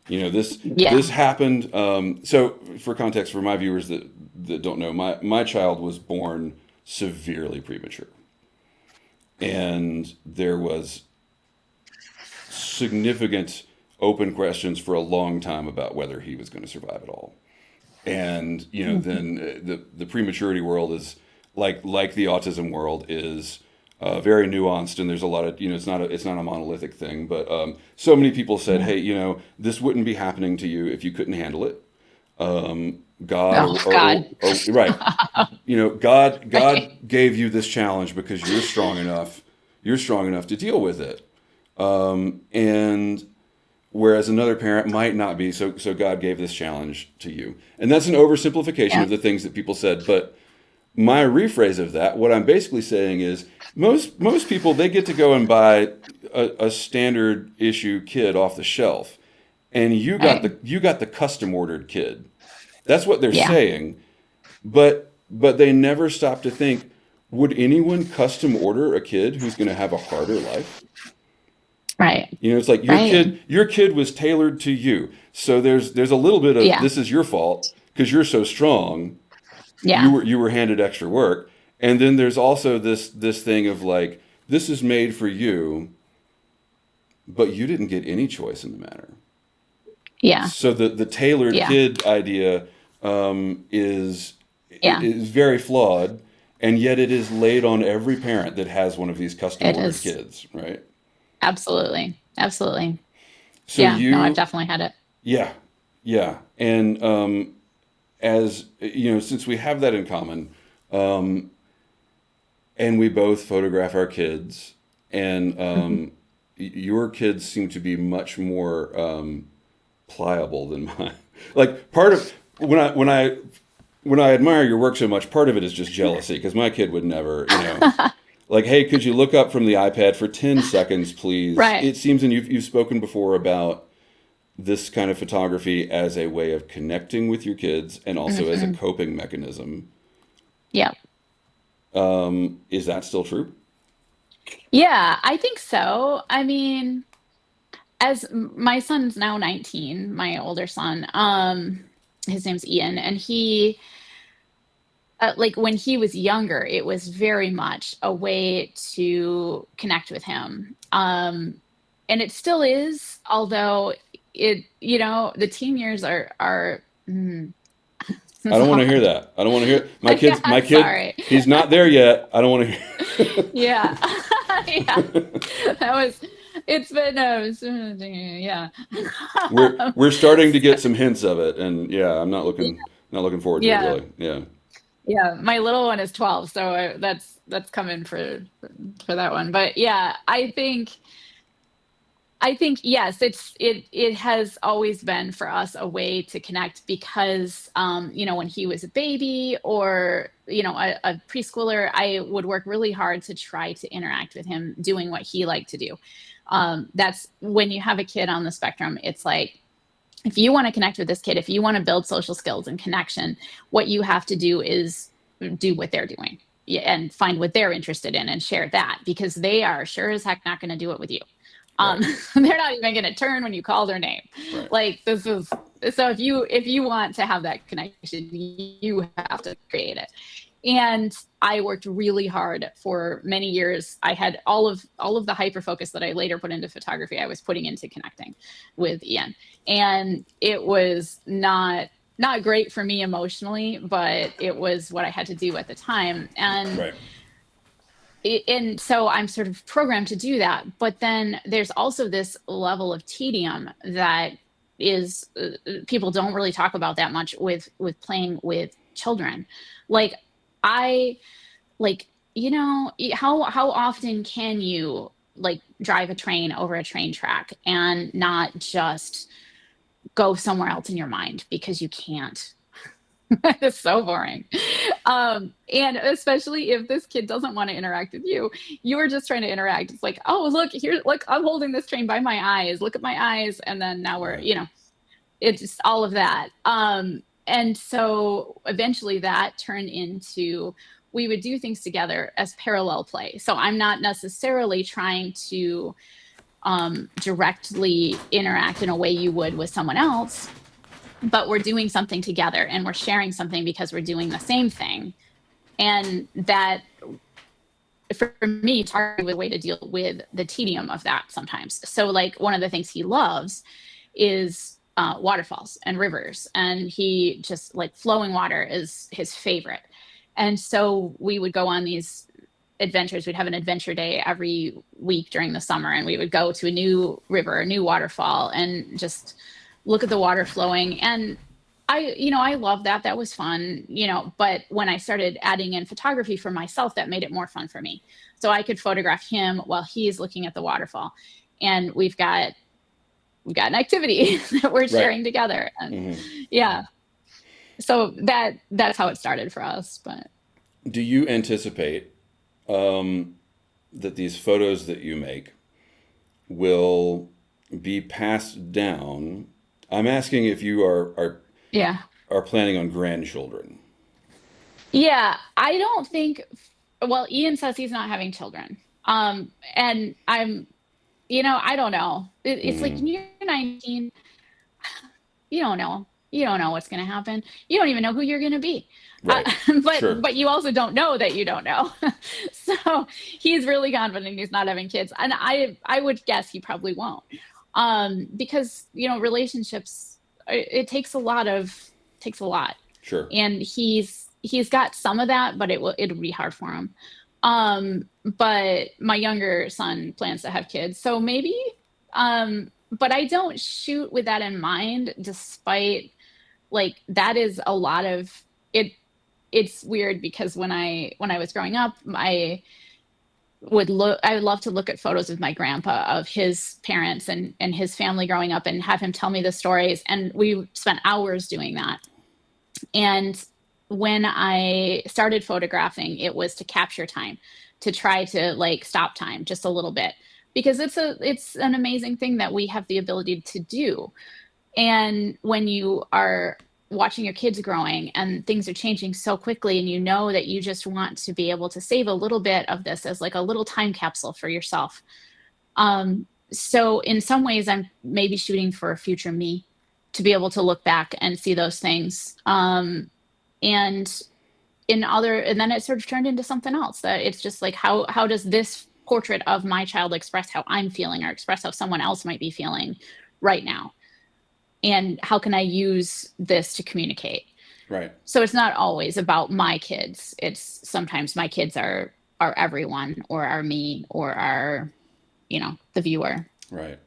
this Yeah. happened. So for context, for my viewers that don't know, my child was born severely premature, and there was significant open questions for a long time about whether he was going to survive at all. And Hmm. then the prematurity world is like the autism world is very nuanced, and there's a lot of it's not a monolithic thing. But so many people said, Yeah. hey, this wouldn't be happening to you if you couldn't handle it. God Oh God. or right, God Right. gave you this challenge because you're strong enough to deal with it. And whereas another parent might not be, so God gave this challenge to you. And that's an oversimplification Yeah. of the things that people said, but my rephrase of that, what I'm basically saying is most people, they get to go and buy a standard issue kid off the shelf, and Right. you got the custom ordered kid. That's what they're Yeah. saying, but they never stop to think, would anyone custom order a kid who's going to have a harder life? Right. It's like Right. your kid was tailored to you. So there's a little bit of Yeah. this is your fault because you're so strong. Yeah. You were handed extra work. And then there's also this thing of like this is made for you, but you didn't get any choice in the matter. Yeah. So the tailored Yeah. kid idea is Yeah. is very flawed, and yet it is laid on every parent that has one of these custom It ordered is. kids, right? Absolutely. Absolutely. So Yeah. No, I've definitely had it. yeah, yeah, and as since we have that in common, and we both photograph our kids, and Hmm. your kids seem to be much more pliable than mine. Like part of when I admire your work so much, part of it is just jealousy because my kid would never, like, hey, could you look up from the iPad for 10 seconds, please? Right. It seems, and you've spoken before about this kind of photography as a way of connecting with your kids and also as a Hmm. coping mechanism. Yeah. Is that still true? Yeah, I think so. I mean, my son's now 19, my older son, his name's Ian, and like when he was younger, it was very much a way to connect with him. And it still is, although the teen years are I It's don't want to hear hard. that. I don't want to hear Yeah, my kid, sorry. he's not there yet. I don't want to hear. Yeah. Yeah. That was, yeah. We're starting to get some hints of it, and yeah, I'm not looking forward to it Yeah. really. Yeah. Yeah. My little one is 12, so that's coming for that one. But yeah, I think yes, it has always been for us a way to connect because when he was a baby or a preschooler, I would work really hard to try to interact with him doing what he liked to do. That's when you have a kid on the spectrum, it's like if you want to connect with this kid, if you want to build social skills and connection, what you have to do is do what they're doing. Yeah, and find what they're interested in and share that because they are sure as heck not going to do it with you. um, Right. they're not even going to turn when you call their name. Right. Like this is so if you want to have that connection, you have to create it. And I worked really hard for many years. I had all of the hyper focus that I later put into photography. I was putting into connecting with Eian, and it was not great for me emotionally, but it was what I had to do at the time. And Right. and so I'm sort of programmed to do that. But then there's also this level of tedium that is people don't really talk about that much with playing with children. Like I like how often can you like drive a train over a train track and not just go somewhere else in your mind because you can't. It's so boring. And especially if this kid doesn't want to interact with you, you are just trying to interact. It's like, oh, look here, look, I'm holding this train by my eyes. Look at my eyes. And then now Right. it's just all of that. And so eventually that turned into we would do things together as parallel play. So I'm not necessarily trying to directly interact in a way you would with someone else, but we're doing something together and we're sharing something because we're doing the same thing. And that for me, target was a way to deal with the tedium of that sometimes. So like one of the things he loves is waterfalls and rivers, and he just like flowing water is his favorite. And so we would go on these adventures. We'd have an adventure day every week during the summer, and we would go to a new river, a new waterfall, and just look at the water flowing. And I love that. That was fun, but when I started adding in photography for myself, that made it more fun for me. So I could photograph him while he's looking at the waterfall. And we've got an activity that we're Right. sharing together. And Hmm. yeah, so that's how it started for us. But Do you anticipate that these photos that you make will be passed down? I'm asking if you yeah. are planning on grandchildren. Yeah, I don't think, well, Eian says he's not having children. And I don't know. It's like Hmm. when you're 19, you don't know. You don't know what's going to happen. You don't even know who you're going to be. Uh, Right. but Sure. but you also don't know that you don't know. So he's really confident he's not having kids, and I would guess he probably won't, because relationships, it takes a lot, Sure. and he's got some of that, but it'll be hard for him. But my younger son plans to have kids, so maybe. But I don't shoot with that in mind, despite like that is a lot of it. It's weird because when I was growing up, I would love to look at photos of my grandpa, of his parents and his family growing up, and have him tell me the stories, and we spent hours doing that. And when I started photographing, it was to capture time, to try to like stop time just a little bit, because it's an amazing thing that we have the ability to do. And when you are watching your kids growing and things are changing so quickly, and you know that you just want to be able to save a little bit of this as like a little time capsule for yourself. So in some ways, I'm maybe shooting for a future me to be able to look back and see those things. And and then it sort of turned into something else, that it's just like, how does this portrait of my child express how I'm feeling, or express how someone else might be feeling right now? And how can I use this to communicate? Right. So it's not always about my kids. It's sometimes my kids are everyone or are me or are, the viewer. Right.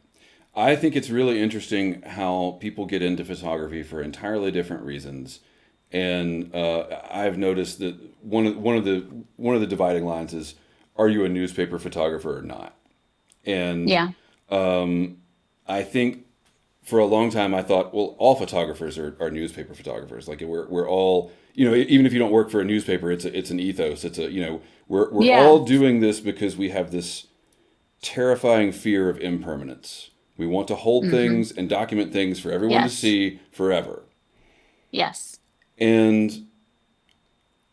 I think it's really interesting how people get into photography for entirely different reasons, and I've noticed that one of the dividing lines is, are you a newspaper photographer or not? And Yeah. I think for a long time I thought, well, all photographers are newspaper photographers. Like we're all, even if you don't work for a newspaper, it's an ethos. It's a, we're Yeah. all doing this because we have this terrifying fear of impermanence. We want to hold Hmm. things and document things for everyone to Yes. see forever. Yes. And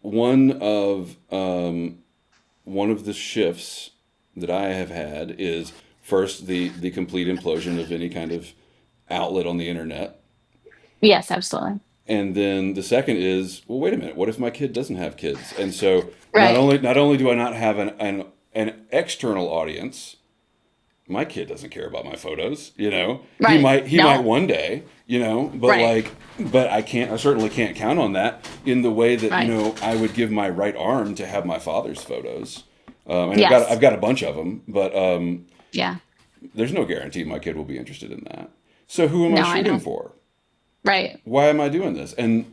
one of one of the shifts that I have had is first the complete implosion of any kind of outlet on the internet. Yes, absolutely. And then the second is, well, wait a minute, what if my kid doesn't have kids? And so not Right. only not only do I not have an external audience, my kid doesn't care about my photos, He Right. might No. one day, but Right. like but I certainly can't count on that in the way that, Right. I would give my right arm to have my father's photos. And Yes. I've got a bunch of them, but Yeah. there's no guarantee my kid will be interested in that. So who am I No, I shooting know. for? Right. Why am I doing this? And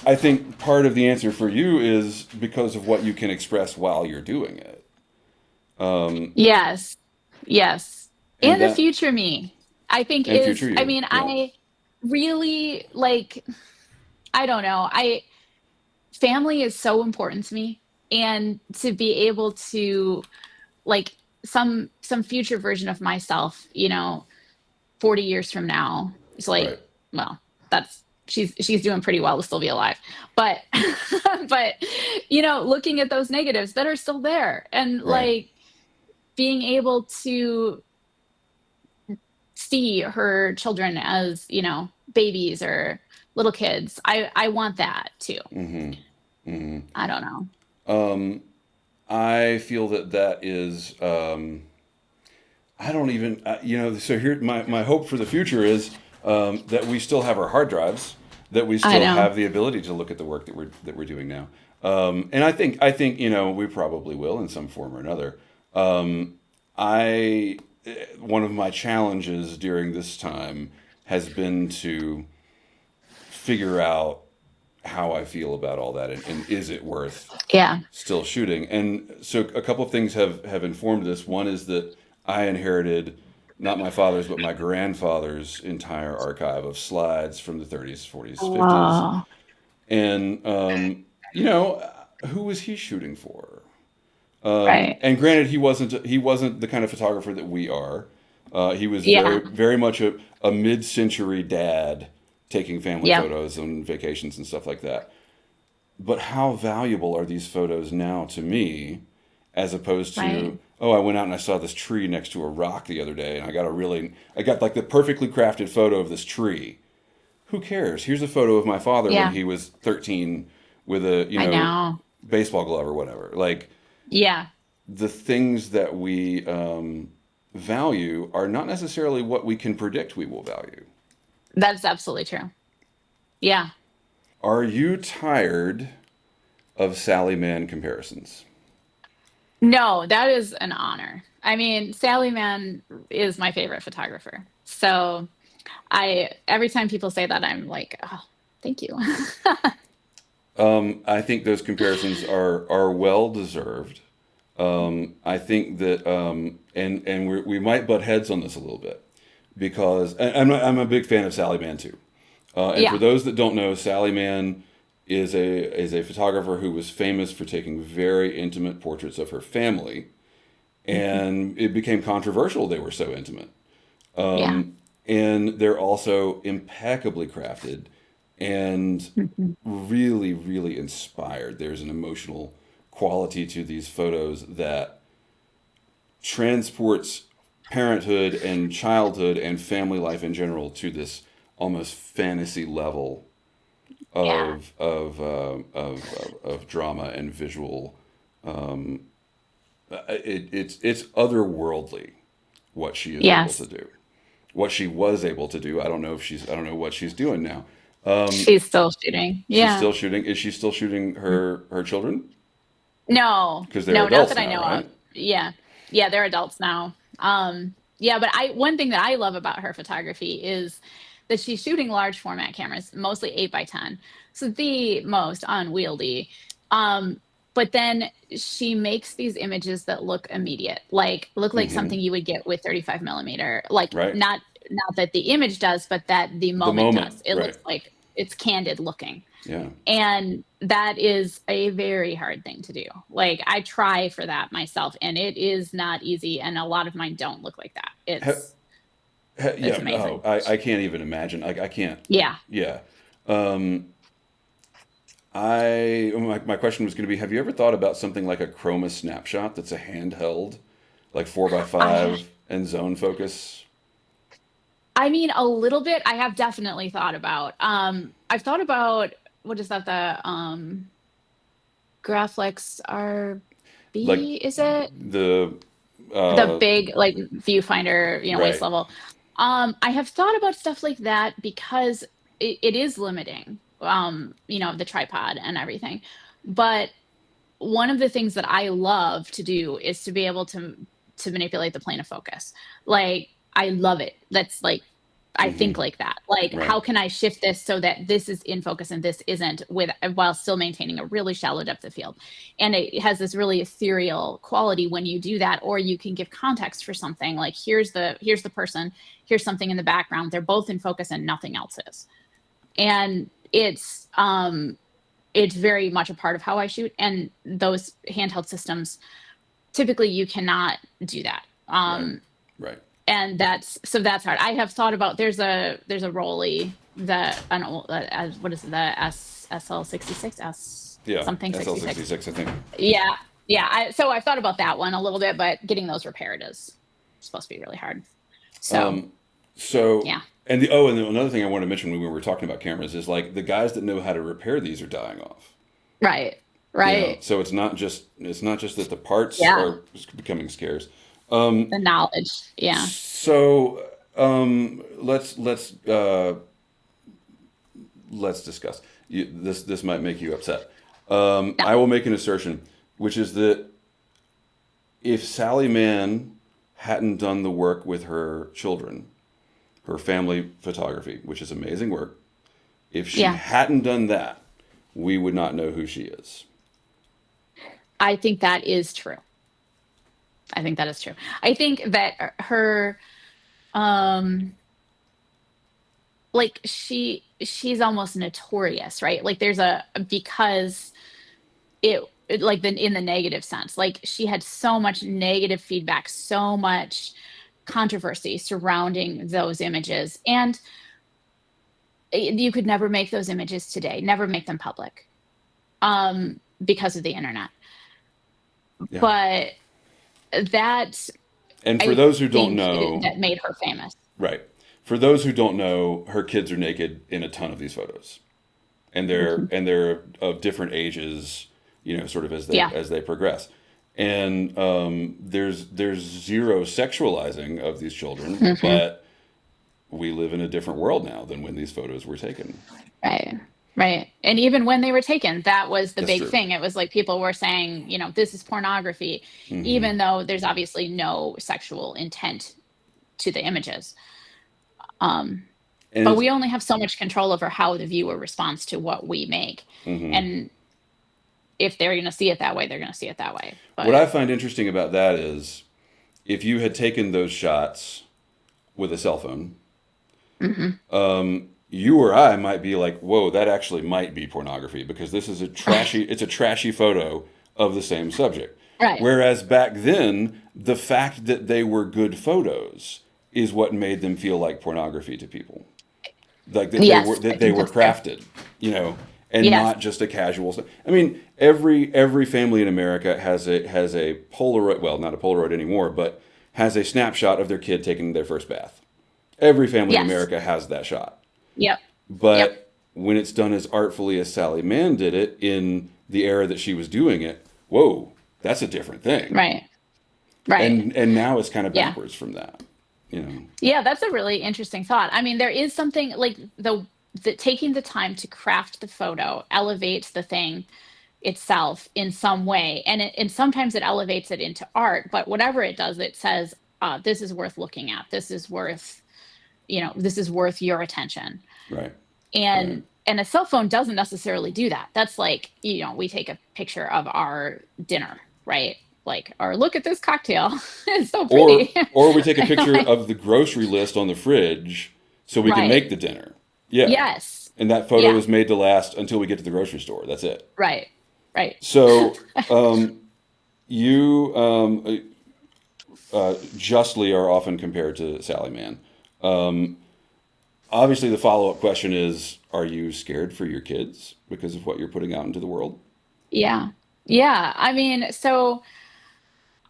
I think part of the answer for you is because of what you can express while you're doing it. Yes. Yes. And And the that future me, I think and future I you. mean, Yeah. I really like, I don't know. Family is so important to me. And to be able to like some future version of myself, 40 years from now, it's Right. like, well, that's she's doing pretty well to still be alive. But but looking at those negatives that are still there and Right. like being able to see her children as, babies or little kids. I want that too. Mm-hmm. Mm-hmm. I don't know. I feel that is, I don't even, so here, my hope for the future is that we still have our hard drives, that we I still know. have the ability to look at the work that we're doing now. And I think, we probably will in some form or another. I, one of my challenges during this time has been to figure out how I feel about all that, and is it worth Yeah. still shooting. And so a couple of things have informed this. One is that I inherited not my father's but my grandfather's entire archive of slides from the 30s, 40s, 50s. Oh, And who was he shooting for? right. And granted, he wasn't the kind of photographer that we are. He was very Yeah. very much a mid-century dad taking family Yep. photos on vacations and stuff like that. But how valuable are these photos now to me, as opposed Right. to, oh, I went out and I saw this tree next to a rock the other day, and I got like the perfectly crafted photo of this tree. Who cares? Here's a photo of my father when Yeah. he was 13 with a, I know. baseball glove or whatever. Like Yeah. the things that we value are not necessarily what we can predict we will value. That's absolutely true. Yeah. Are you tired of Sally Man comparisons? No, that is an honor. I mean, Sally Mann is my favorite photographer. So I every time people say that, I'm like, oh, thank you. I think those comparisons are well deserved. I think that, and we might butt heads on this a little bit because I'm a big fan of Sally Mann too. And for Yeah. those that don't know, Sally Mann is a photographer who was famous for taking very intimate portraits of her family, Mhm. and it became controversial. They were so intimate. Yeah. And they're also impeccably crafted and Mhm. really, really inspired. There's an emotional quality to these photos that transports parenthood and childhood and family life in general to this almost fantasy level Yeah. of drama and visual. It's otherworldly what she is able to Yes. do, what she was able to do. I don't know what she's doing now. She's still shooting. She's Yeah. still shooting. Is she still shooting her children? No, Because they're no, not adults that I now, know of. right? Yeah. Yeah, they're adults now. Yeah, but one thing that I love about her photography is that she's shooting large format cameras, mostly 8 by 10. So the most unwieldy. Um, but then she makes these images that look immediate, like look like something Hmm. you would get with 35 millimeter. Like Right. not that the image does, but that the The moment moment. does. It Right. looks like it's candid looking. Yeah. And that is a very hard thing to do. Like I try for that myself and it is not easy and a lot of mine don't look like that. Ha, It's yeah. Oh, amazing. I can't even imagine. I can't. Yeah. Yeah. Um, my question was going to be: have you ever thought about something like a chroma snapshot that's a handheld, like four by I five and zone focus? I mean a little bit I have definitely thought about. I've thought about what is that the Graflex Like RB is it? the The uh, big like viewfinder, waist right. level. I have thought about stuff like that because it is limiting, the tripod and everything. But one of the things that I love to do is to be able to manipulate the plane of focus. Like I love it. That's like I Hmm. think like that. Like Right. how can I shift this so that this is in focus and this isn't with while still maintaining a really shallow depth of field. And it has this really ethereal quality when you do that or you can give context for something like here's the person, here's something in the background. They're both in focus and nothing else is. And it's very much a part of how I shoot. And those handheld systems, typically you cannot do that. Right. Right. And that's hard. I have thought about there's a Rolly that I don't know what is it, the SL66 S Yeah. something 66. SL66, I think. Yeah, yeah. So I've thought about that one a little bit, but getting those repaired is supposed to be really hard. So So, yeah, and another thing I wanted to mention when we were talking about cameras is like the guys that know how to repair these are dying off. right, right, So it's not just that the parts yeah. are becoming scarce. The knowledge, yeah, So let's discuss. This might make you upset. yeah, I will make an assertion, which is that if Sally Mann hadn't done the work with her children, her family photography, which is amazing work, if she yeah. hadn't done that, we would not know who she is. I think that is true. I think that is true. I think that her um like she's almost notorious, right? Like there's a because like in the negative sense. Like she had so much negative feedback, so much controversy surrounding those images. And you could never make those images today, never make them public. Because of the internet. Yeah. But that And for I those who don't think know, that made her famous. right. For those who don't know, her kids are naked in a ton of these photos. And they're Mhm. and they're of different ages, sort of Yeah. as they progress. And there's zero sexualizing of these children, Hmm. but we live in a different world now than when these photos were taken. Right. Right. And even when they were taken, that was the That's big true. thing. It was like people were saying, this is pornography, Hmm. even though there's obviously no sexual intent to the images. Um, And but it's we only have so much control over how the viewer responds to what we make. hmm And if they're going to see it that way, they're going to see it that way. what I But find interesting about that is if you had taken those shots with a cell phone, mhm. you or I might be like, "Whoa, that actually might be pornography because this is it's a trashy photo of the same subject." Right. Whereas back then, the fact that they were good photos is what made them feel like pornography to people. Like Yes, I that they think were that's true. crafted, and Yes. not just a casual. I mean, every family in America has a Polaroid. Well, not a Polaroid anymore, but has a snapshot of their kid taking their first bath. Every family in Yes. America has that shot. Yep. Yep. But when it's done as artfully as Sally Mann did it in the era that she was doing it, whoa, that's a different thing. Right. Right. And now it's kind of Yeah. backwards from that, you know. Yeah, that's a really interesting thought. I mean, there is something like taking the time to craft the photo elevates the thing itself in some way, and sometimes it elevates it into art, but whatever it does, it says, this is worth looking at, this is worth, this is worth your attention. Right. Right. And a cell phone doesn't necessarily do that. That's like, we take a picture of our dinner, right? Like, or look at this cocktail. It's so pretty. Or we take a picture of the grocery list on the fridge so we can Right. make the dinner. Yeah. Yes. And that photo Yeah. is made to last until we get to the grocery store. That's it. Right. Right. So you justly are often compared to Sally Mann. Obviously, the follow-up question is, are you scared for your kids because of what you're putting out into the world? Yeah. Yeah. I mean, so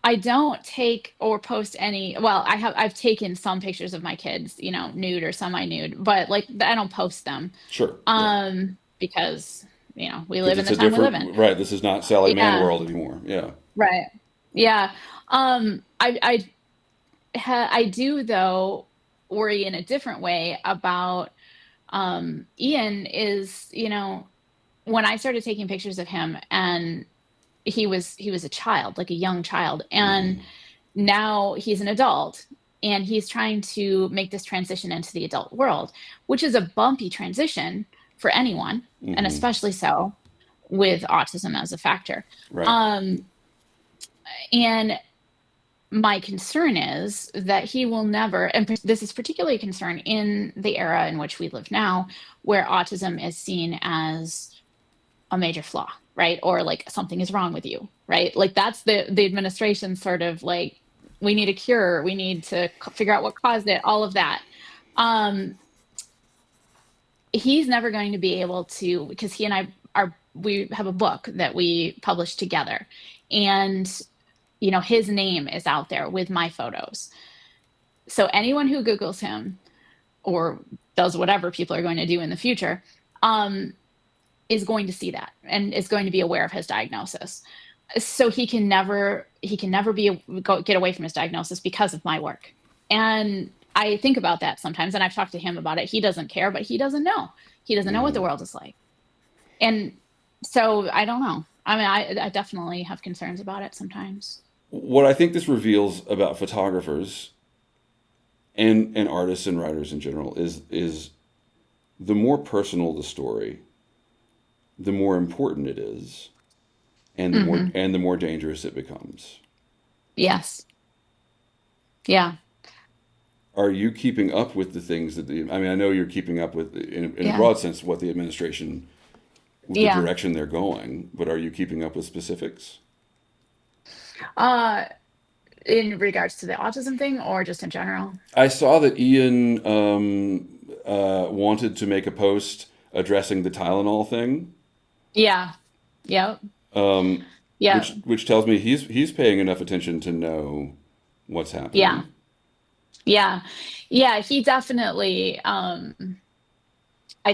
I don't take or post any, well, I've taken some pictures of my kids, nude or semi-nude, but like I don't post them. Sure. Yeah. Because, we Because live in it's the a time we live in. different, right. This is not Sally Mann Yeah. world anymore. Yeah. Right. Yeah. I do though worry in a different way about Eian is, when I started taking pictures of him, and he was a child, like a young child, and Mm-hmm. now he's an adult, and he's trying to make this transition into the adult world, which is a bumpy transition for anyone, and Mm-hmm. especially so with autism as a factor. Right. Um, and my concern is that he will never, and this is particularly a concern in the era in which we live now, where autism is seen as a major flaw, right? Or like something is wrong with you, right? Like that's the administration sort of like, we need a cure, we need to figure out what caused it, all of that. Um, he's never going to be able to, because he and I we have a book that we published together, and his name is out there with my photos. So anyone who Googles him or does whatever people are going to do in the future, um, is going to see that and is going to be aware of his diagnosis. So he can never get away from his diagnosis because of my work. And I think about that sometimes, and I've talked to him about it. He doesn't care, but he doesn't know. He doesn't know what the Mm-hmm. world is like. And so I don't know. I mean, I definitely have concerns about it sometimes. What I think this reveals about photographers and artists and writers in general is the more personal the story, the more important it is, and Hmm. the more dangerous it becomes. Yes. Yeah. Are you keeping up with the things that I mean, I know you're keeping up with, in a Yeah. broad sense, what the administration, the Yeah. direction they're going, but are you keeping up with specifics? Uh, in regards to the autism thing or just in general? I saw that Ian wanted to make a post addressing the Tylenol thing, Yeah. Yep. um, Yep. which tells me he's paying enough attention to know what's Yeah. happening. Yeah. Yeah. He definitely, I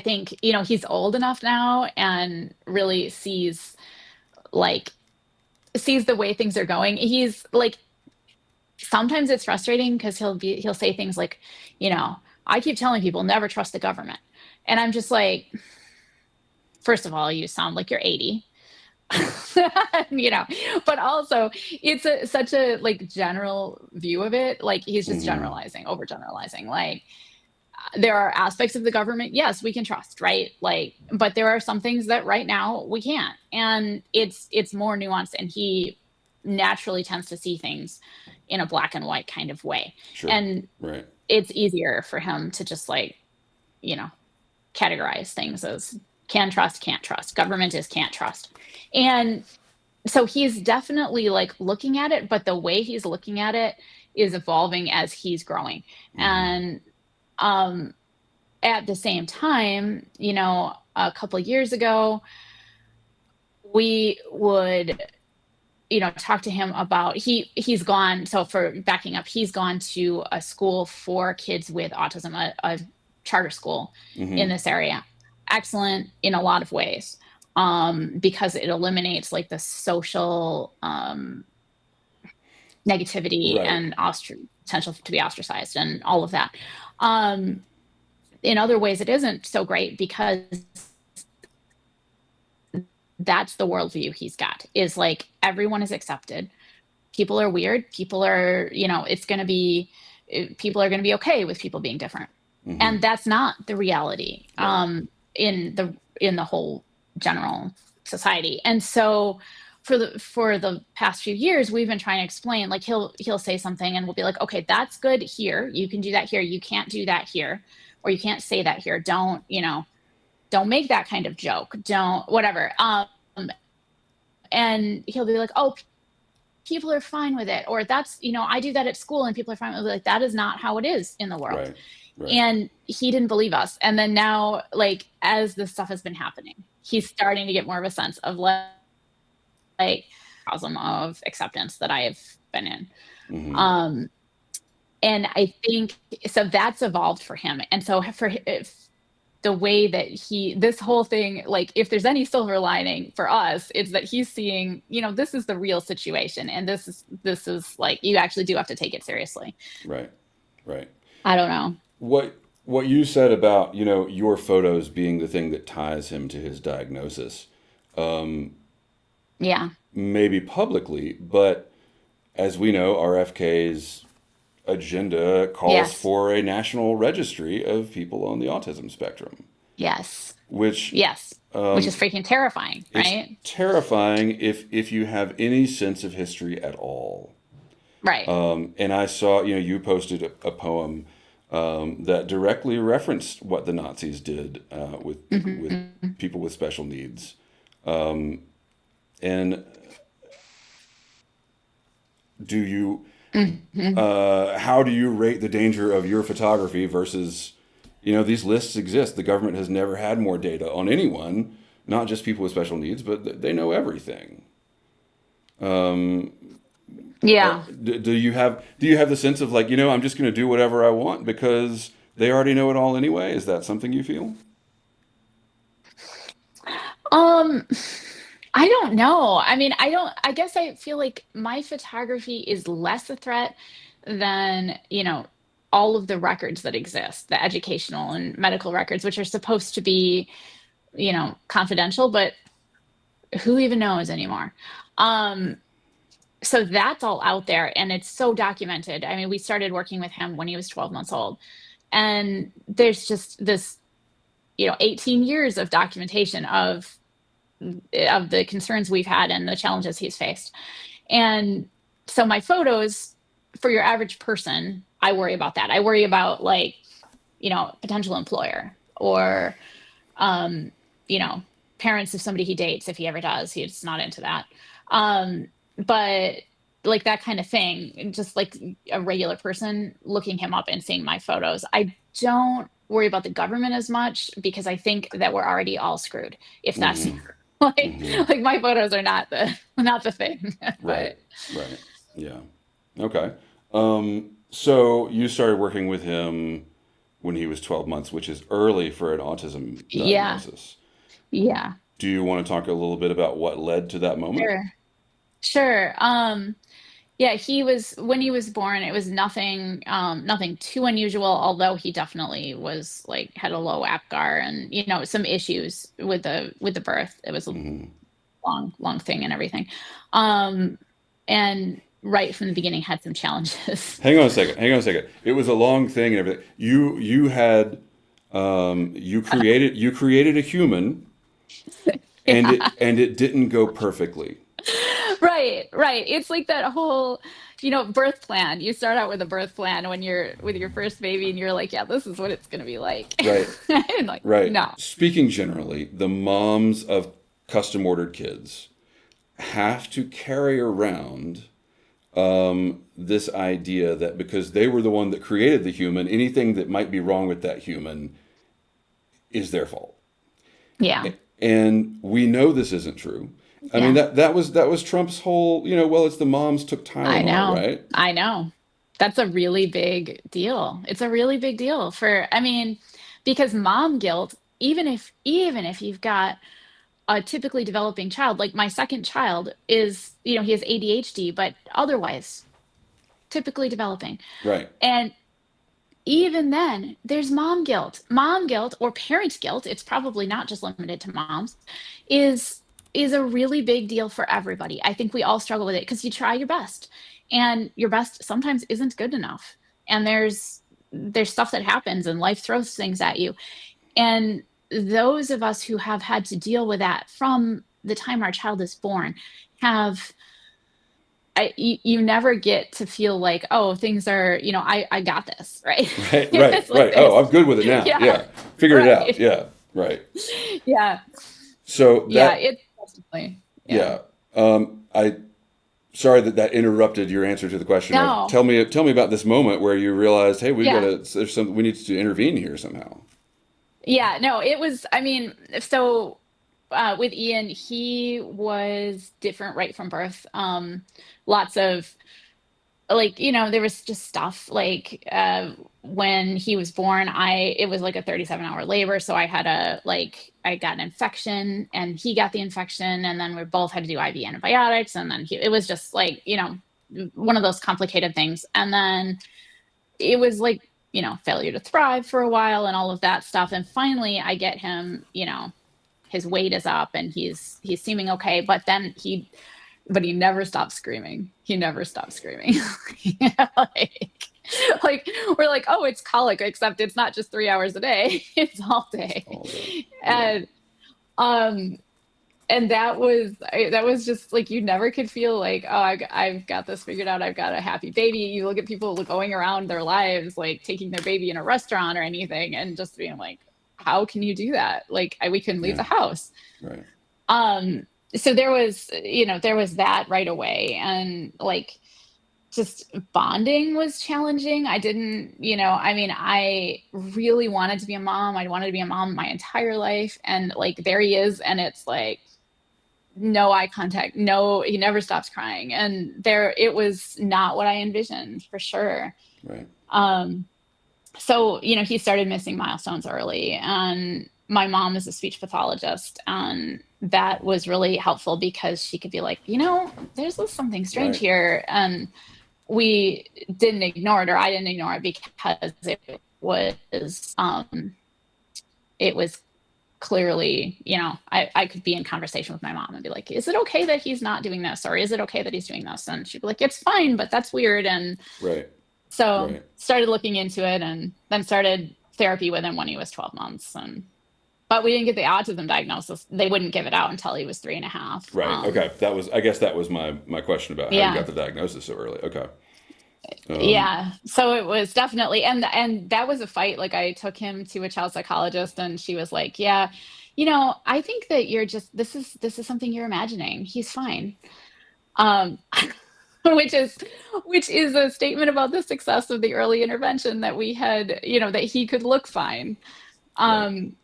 think, he's old enough now and really like, sees the way things are going. He's like, sometimes it's frustrating because he'll say things like, you know, I keep telling people never trust the government. And I'm just like, first of all, you sound like you're 80. you know but also it's such a like general view of it, like he's just Hmm. generalizing, overgeneralizing, like there are aspects of the government, yes, we can trust, right? Like, but there are some things that right now we can't, and it's more nuanced, and he naturally tends to see things in a black and white kind of way, Sure. and Right. it's easier for him to just like, you know categorize things as can trust, can't trust, government is can't trust. And so he's definitely like looking at it, but the way he's looking at it is evolving as he's growing. Hmm. And um at the same time, a couple of years ago, we would, talk to him about he's gone. So for backing up, he's gone to a school for kids with autism, a charter school in Hmm. this area. Excellent in a lot of ways, because it eliminates like the social negativity Right. and potential to be ostracized and all of that. Um, in other ways it isn't so great, because that's the worldview he's got, is like everyone is accepted. People are weird. People are, it's going to be, people are going to be okay with people being different. Mm-hmm. And that's not the reality, Right. in the whole general society. And so for the past few years, we've been trying to explain, like he'll say something and we'll be like, okay, that's good here. You can do that here. You can't do that here, or you can't say that here. Don't make that kind of joke. Don't, whatever. And he'll be like, oh, people are fine with it, or that's, I do that at school and people are fine with it. Like, that is not how it is in the world. Right. Right. And he didn't believe us. And then now, like, as this stuff has been happening, he's starting to get more of a sense of like cosm of acceptance that I've been in. Mm-hmm. And I think so that's evolved for him. And so if the way that this whole thing, like, if there's any silver lining for us, it's that he's seeing, this is the real situation, and this is like, you actually do have to take it seriously. Right. Right. I don't know. What you said about, your photos being the thing that ties him to his diagnosis, Yeah. maybe publicly, but as we know, RFK's agenda calls Yes. for a national registry of people on the autism spectrum, Yes. which Yes. Which is freaking terrifying, is right? terrifying if you have any sense of history at all. Right. And I saw, you posted a poem that directly referenced what the Nazis did with Mm-hmm. people with special needs. And do you, Mm-hmm. how do you rate the danger of your photography versus, these lists exist. The government has never had more data on anyone, not just people with special needs, but they know everything. Yeah. Do you have the sense of like, I'm just going to do whatever I want because they already know it all anyway? Is that something you feel? Um, I don't know. I mean, I guess I feel like my photography is less a threat than, all of the records that exist, the educational and medical records, which are supposed to be, confidential, but who even knows anymore? Um, so that's all out there and it's so documented. I mean, we started working with him when he was 12 months old. And there's just this, 18 years of documentation of the concerns we've had and the challenges he's faced. And so my photos, for your average person, I worry about that. I worry about, like, potential employer, or, um, you know, parents of somebody he dates, if he ever does. He's not into that. But like that kind of thing, just like a regular person looking him up and seeing my photos. I don't worry about the government as much, because I think that we're already all screwed if that's Mm-hmm. like Mm-hmm. like my photos are not the thing. Right. But Right. Yeah. Okay. So you started working with him when he was 12 months, which is early for an autism yeah, diagnosis. yeah, Do you want to talk a little bit about what led to that moment? sure, sure. Yeah, when he was born, it was nothing too unusual, although he definitely was like had a low APGAR and some issues with the birth. It was a Mm-hmm. long thing and everything. Um, and right from the beginning had some challenges. Hang on a second. Hang on a second. It was a long thing and everything. You had you created a human and Yeah. it didn't go perfectly. Right, right. It's like that whole, birth plan. You start out with a birth plan when you're with your first baby and you're like, yeah, this is what it's going to be like. Right. And like, Right. no. Speaking generally, the moms of custom ordered kids have to carry around this idea that because they were the one that created the human, anything that might be wrong with that human is their fault. Yeah. And we know this isn't true. I mean Yeah. that was Trump's whole, well, it's the moms took I Tylenol, know. right? I know. That's a really big deal. It's a really big deal I mean, because mom guilt, even if you've got a typically developing child, like my second child is, he has ADHD, but otherwise typically developing. Right. And even then, there's mom guilt. Mom guilt or parent guilt, it's probably not just limited to moms, is is a really big deal for everybody. I think we all struggle with it because you try your best and your best sometimes isn't good enough. And there's stuff that happens and life throws things at you. And those of us who have had to deal with that from the time our child is born have you never get to feel like, oh, things are, I got this, right? Right, right, It's like right. Oh, there's, I'm good with it now. yeah, Yeah. Figured it out. right. Yeah. Right. Yeah. So Yeah. that, It's definitely, yeah. yeah. I sorry that that interrupted your answer to the question of No. tell me about this moment where you realized, hey, we've got Yeah. to there's some we need to intervene here somehow. Yeah. No, it was, I mean, so with Ian, he was different right from birth. Lots of like, there was just stuff like when he was born, it was like a 37-hour labor, so I got an infection and he got the infection, and then we both had to do IV antibiotics, and then it was just like, one of those complicated things. And then it was like, failure to thrive for a while and all of that stuff. And finally I get him, his weight is up and he's seeming okay, but he never stopped screaming. He never stopped screaming. like, like we're like, oh, it's colic, except it's not just 3 hours a day. It's all day. All day. Yeah. And um and that was just like, you never could feel like, oh, I've got this figured out. I've got a happy baby. You look at people going around their lives, like taking their baby in a restaurant or anything, and just being like, how can you do that? Like, we couldn't leave Yeah. the house. Right. Um, so there was that right away, and like just bonding was challenging. I didn't, I mean, I really wanted to be a mom. I wanted to be a mom my entire life, and like there he is, and it's like no eye contact, no, he never stops crying, and it was not what I envisioned for sure. Right. Um, so he started missing milestones early, and my mom is a speech pathologist, and that was really helpful because she could be like, there's something strange Right. here. And we didn't ignore it, or I didn't ignore it, because it was clearly, I could be in conversation with my mom and be like, is it okay that he's not doing this, or is it okay that he's doing this? And she'd be like, it's fine, but that's weird. And Right. so Right. started looking into it, and then started therapy with him when he was 12 months. But we didn't get the autism diagnosis. They wouldn't give it out until he was 3.5. Right. Okay. I guess that was my question about how you Yeah. got the diagnosis so early. Okay. Yeah. So it was definitely, and that was a fight. Like, I took him to a child psychologist, and she was like, yeah, I think that this is something you're imagining. He's fine. Um, which is a statement about the success of the early intervention, that we had, that he could look fine. Right. Um,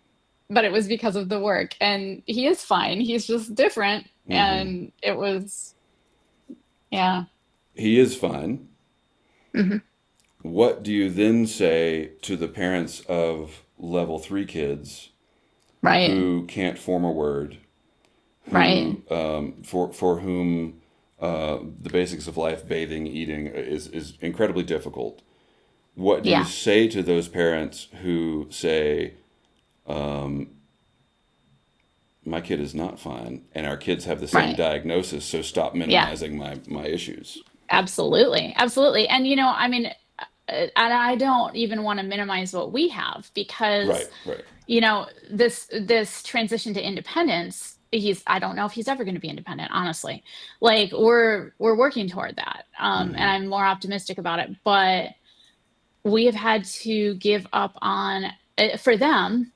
but it was because of the work, and he is fine. He's just different. Mm-hmm. And it was, yeah. He is fine. Hmm. What do you then say to the parents of level three kids Right. who can't form a word, Right. who for whom the basics of life, bathing, eating, is incredibly difficult? What do you Yeah. say to those parents who say, "My kid is not fine, and our kids have the same Right. diagnosis, so stop Yeah. minimizing my issues"? Absolutely. Absolutely. And I mean, and I don't even want to minimize what we have, because Right. Right. this transition to independence, I don't know if he's ever going to be independent, honestly. Like, we're working toward that. And Mm-hmm. I'm more optimistic about it, but we have had to give up on, for them,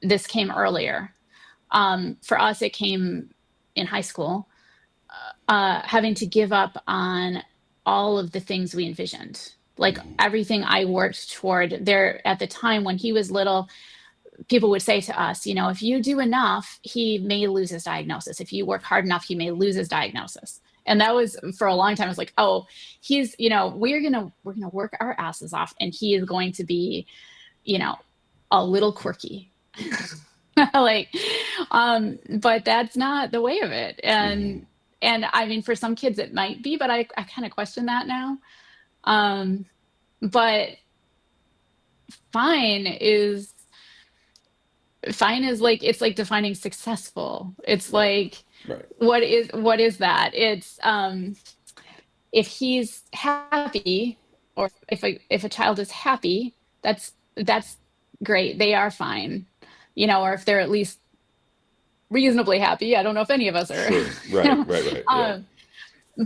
this came earlier. For us, it came in high school, having to give up on all of the things we envisioned. Like, everything I worked toward there at the time when he was little, people would say to us, if you do enough, he may lose his diagnosis. If you work hard enough, he may lose his diagnosis. And that was, for a long time, I was like, oh, he's, we're gonna work our asses off, and he is going to be, you know, a little quirky. like, but that's not the way of it. Mm-hmm. And I mean, for some kids it might be, but I kind of question that now. Um, but fine is fine is like, it's like defining successful. It's Right. like, Right. what is that? It's if he's happy, or if a child is happy, that's great. They are fine. Or if they're at least reasonably happy. I don't know if any of us are. Sure. you Right. know. Right. Right. Yeah. Um,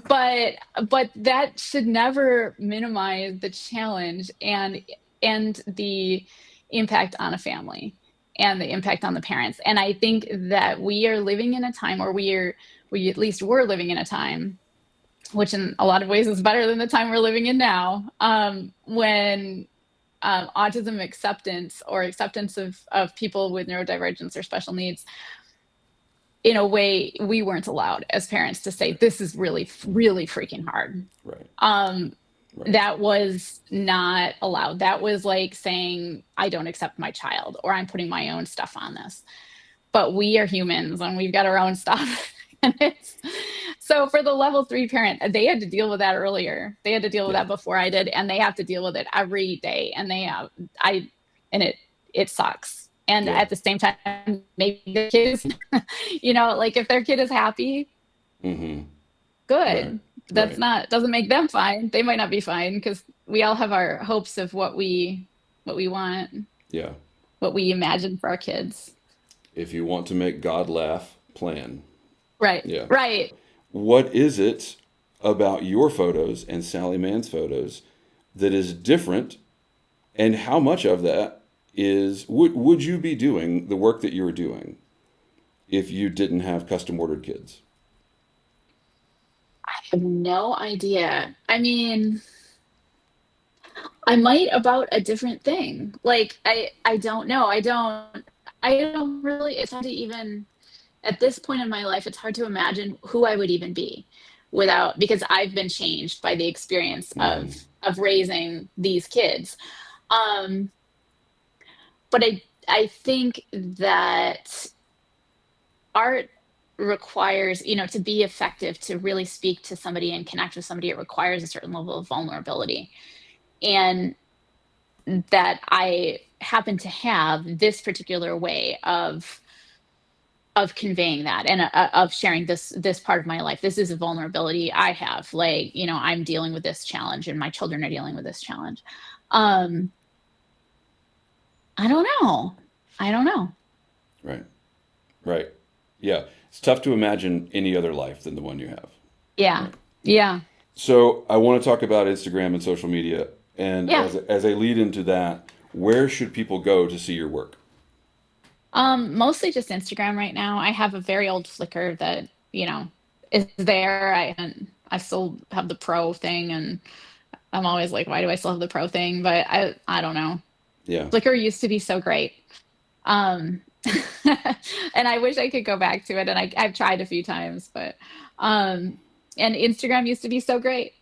but that should never minimize the challenge and the impact on a family and the impact on the parents. And I think that we are living in a time, or we at least were living in a time, which in a lot of ways is better than the time we're living in now, when autism acceptance, or acceptance of people with neurodivergence or special needs, in a way, we weren't allowed as parents to say, Right. this is really, really freaking hard. Right. Um, Right. that was not allowed. That was like saying, I don't accept my child, or I'm putting my own stuff on this. But we are humans and we've got our own stuff. And it's so, for the level 3 parent, they had to deal with that earlier. They had to deal with Yeah. that before I did, and they have to deal with it every day. And they have, I, and it sucks. And Yeah. at the same time, maybe the kids, like, if their kid is happy, Mm-hmm. Right. good. That's Right. not, doesn't make them fine. They might not be fine, because we all have our hopes of what we want, Yeah. what we imagine for our kids. If you want to make God laugh, plan. Right. Yeah. Right. What is it about your photos and Sally Mann's photos that is different, and how much of that is would you be doing the work that you're doing if you didn't have custom ordered kids? I have no idea. I mean, I might about a different thing. Like, I don't know. I don't really, it's hard to even, at this point in my life, it's hard to imagine who I would even be without, because I've been changed by the experience Mm-hmm. of raising these kids. Um, but I think that art requires, to be effective, to really speak to somebody and connect with somebody, it requires a certain level of vulnerability. And that I happen to have this particular way of conveying that, and of sharing this part of my life. This is a vulnerability I have. Like, I'm dealing with this challenge, and my children are dealing with this challenge. Um, I don't know. I don't know. Right. Right. Yeah. It's tough to imagine any other life than the one you have. Yeah. Right. Yeah. So I want to talk about Instagram and social media, and Yeah. as a lead into that, where should people go to see your work? Mostly just Instagram right now. I have a very old Flickr that, is there. I still have the pro thing, and I'm always like, why do I still have the pro thing? But I don't know. Yeah. Flickr used to be so great. Um, and I wish I could go back to it. And I've tried a few times, but, um, and Instagram used to be so great.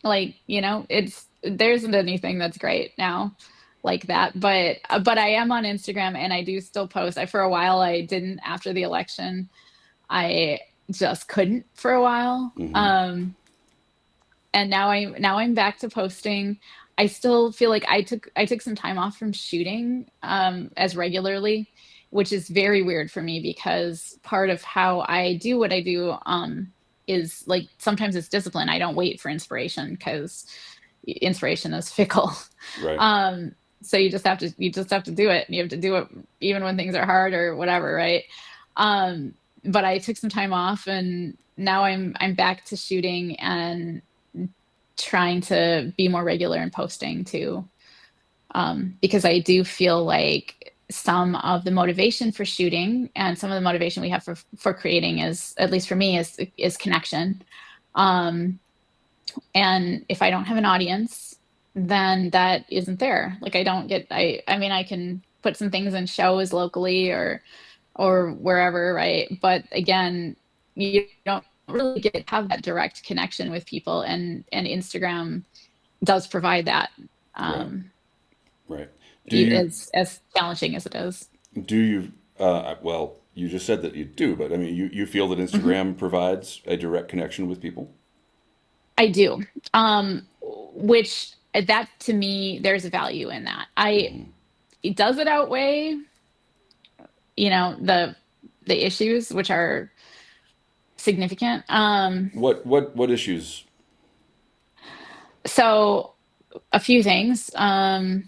Like, there isn't anything that's great now like that. But I am on Instagram, and I do still post. For a while, I didn't after the election. I just couldn't for a while. Mm-hmm. And now I'm back to posting. I still feel like I took some time off from shooting as regularly, which is very weird for me, because part of how I do what I do is, like, sometimes it's discipline. I don't wait for inspiration, because inspiration is fickle. Right. um so you just have to do it, and you have to do it even when things are hard or whatever, right? But I took some time off, and now I'm back to shooting and trying to be more regular in posting too, because I do feel like some of the motivation for shooting, and some of the motivation we have for creating, is, at least for me, is connection. um and if I don't have an audience, then that isn't there. Like, I don't get, I mean, I can put some things in shows locally, or wherever, right? But again, you don't really have that direct connection with people, and Instagram does provide that, Right. um Right. Do you as challenging as it is. do you well, you just said that you do, but I mean, you feel that Mhm. Instagram provides a direct connection with people? I do. Which that to me, there's a value in that. Hmm. Does it outweigh, the issues, which are significant? What issues? So a few things. There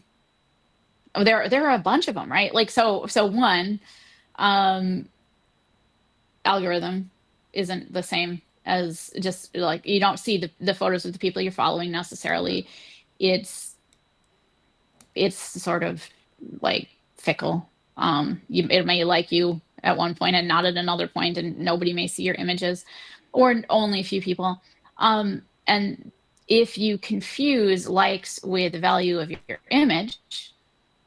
are a bunch of them, right? Like, so one, um, algorithm isn't the same as, just like, you don't see the photos of the people you're following Right. necessarily. It's it's sort of like fickle. It may like you at one point and not at another point, and nobody may see your images, or only a few people. And if you confuse likes with the value of your image,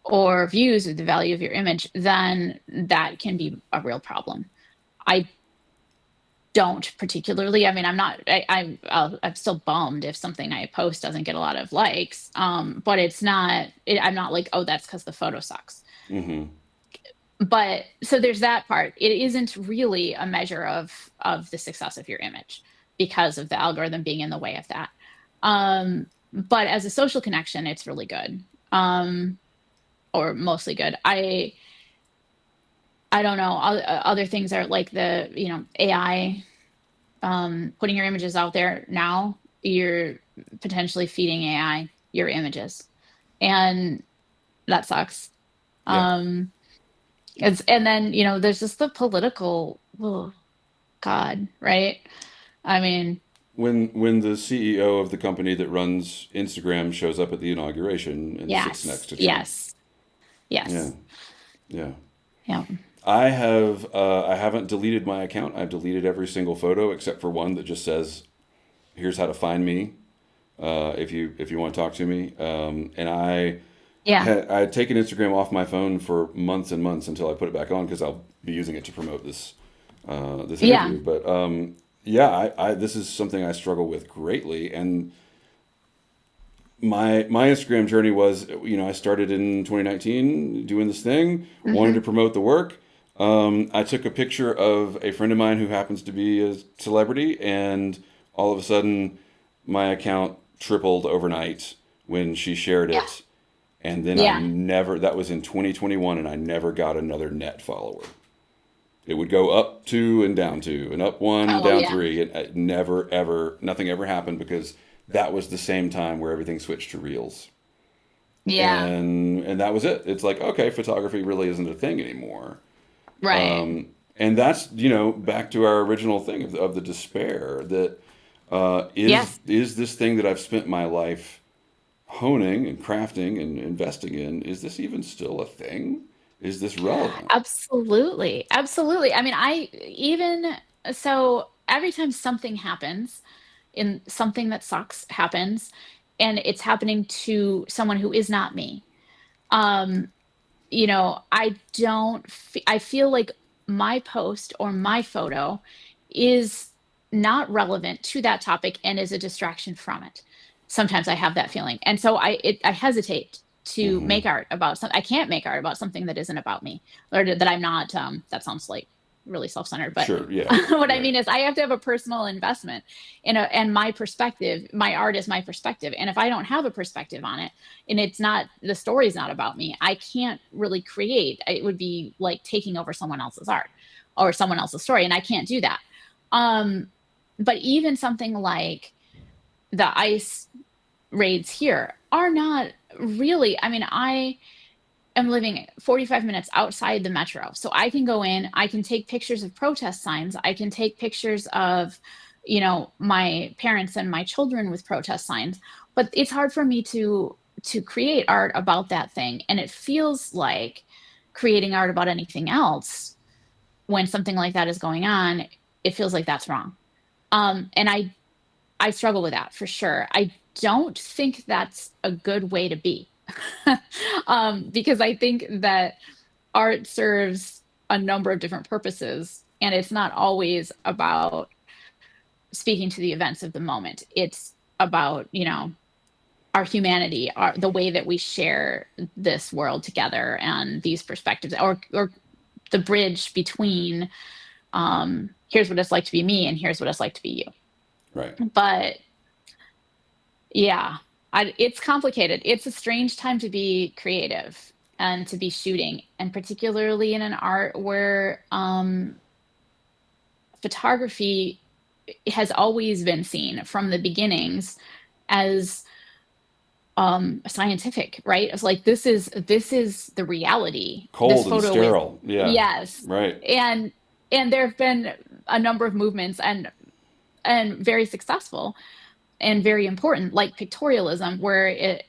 or views with the value of your image, then that can be a real problem. I don't particularly. I mean, I'm not. I'm still bummed if something I post doesn't get a lot of likes. But it's not. I'm not like, oh, that's because the photo sucks. Hmm. But so there's that part. It isn't really a measure of the success of your image because of the algorithm being in the way of that. But as a social connection, it's really good. Or mostly good. I don't know. Other things are like the, AI, putting your images out there now. You're potentially feeding AI your images, and that sucks. Yeah. Um, and then, there's just the political, oh God, right? I mean, When the CEO of the company that runs Instagram shows up at the inauguration and sits next yes, to Trump. yes, Yeah. yes, Yeah. yeah, I haven't deleted my account. I've deleted every single photo except for one that just says, "Here's how to find me if you want to talk to me." And yeah, I had taken Instagram off my phone for months and months until I put it back on because I'll be using it to promote this yeah, interview. But yeah, this is something I struggle with greatly. And my Instagram journey was, I started in 2019 doing this thing, wanted hmm, to promote the work. I took a picture of a friend of mine who happens to be a celebrity, and all of a sudden, my account tripled overnight when she shared yeah, it. And then yeah. that was in 2021, and I never got another net follower. It would go up two and down two, and up one and Oh, down yeah, three, and never, ever, nothing ever happened because that was the same time where everything switched to reels. yeah, And that was it. It's like, okay, photography really isn't a thing anymore. right. And that's, back to our original thing of the despair that Yes, is this thing that I've spent my life honing and crafting and investing in, is this even still a thing? Is this relevant? absolutely, absolutely. I mean, I even so every time something happens, in something that sucks happens, and it's happening to someone who is not me, um I feel like my post or my photo is not relevant to that topic and is a distraction from it. Sometimes I have that feeling, and so I hesitate to Hmm. make art about something. I can't make art about something that isn't about me, or that I'm not. That sounds like really self-centered, but Sure. Yeah. what I Right. mean is I have to have a personal investment and my perspective. My art is my perspective, and if I don't have a perspective on it, and it's not, the story's not about me, I can't really create. It would be like taking over someone else's art or someone else's story, and I can't do that. um but even something like the ICE raids here are not really, I mean, I am living 45 minutes outside the metro, so I can go in, I can take pictures of protest signs, I can take pictures of, my parents and my children with protest signs, but it's hard for me to create art about that thing, and it feels like creating art about anything else when something like that is going on, it feels like that's wrong. And I struggle with that for sure. I don't think that's a good way to be. Because I think that art serves a number of different purposes, and it's not always about speaking to the events of the moment. It's about, our humanity, the way that we share this world together and these perspectives, or the bridge between, here's what it's like to be me and here's what it's like to be Right. you. But yeah. It's complicated. It's a strange time to be creative and to be shooting, and particularly in an art where photography has always been seen from the beginnings as scientific, right? It's like this is the reality. This Cold and photo is, sterile. Yeah. yes. Right. And there have been a number of movements and very successful and very important, like pictorialism, where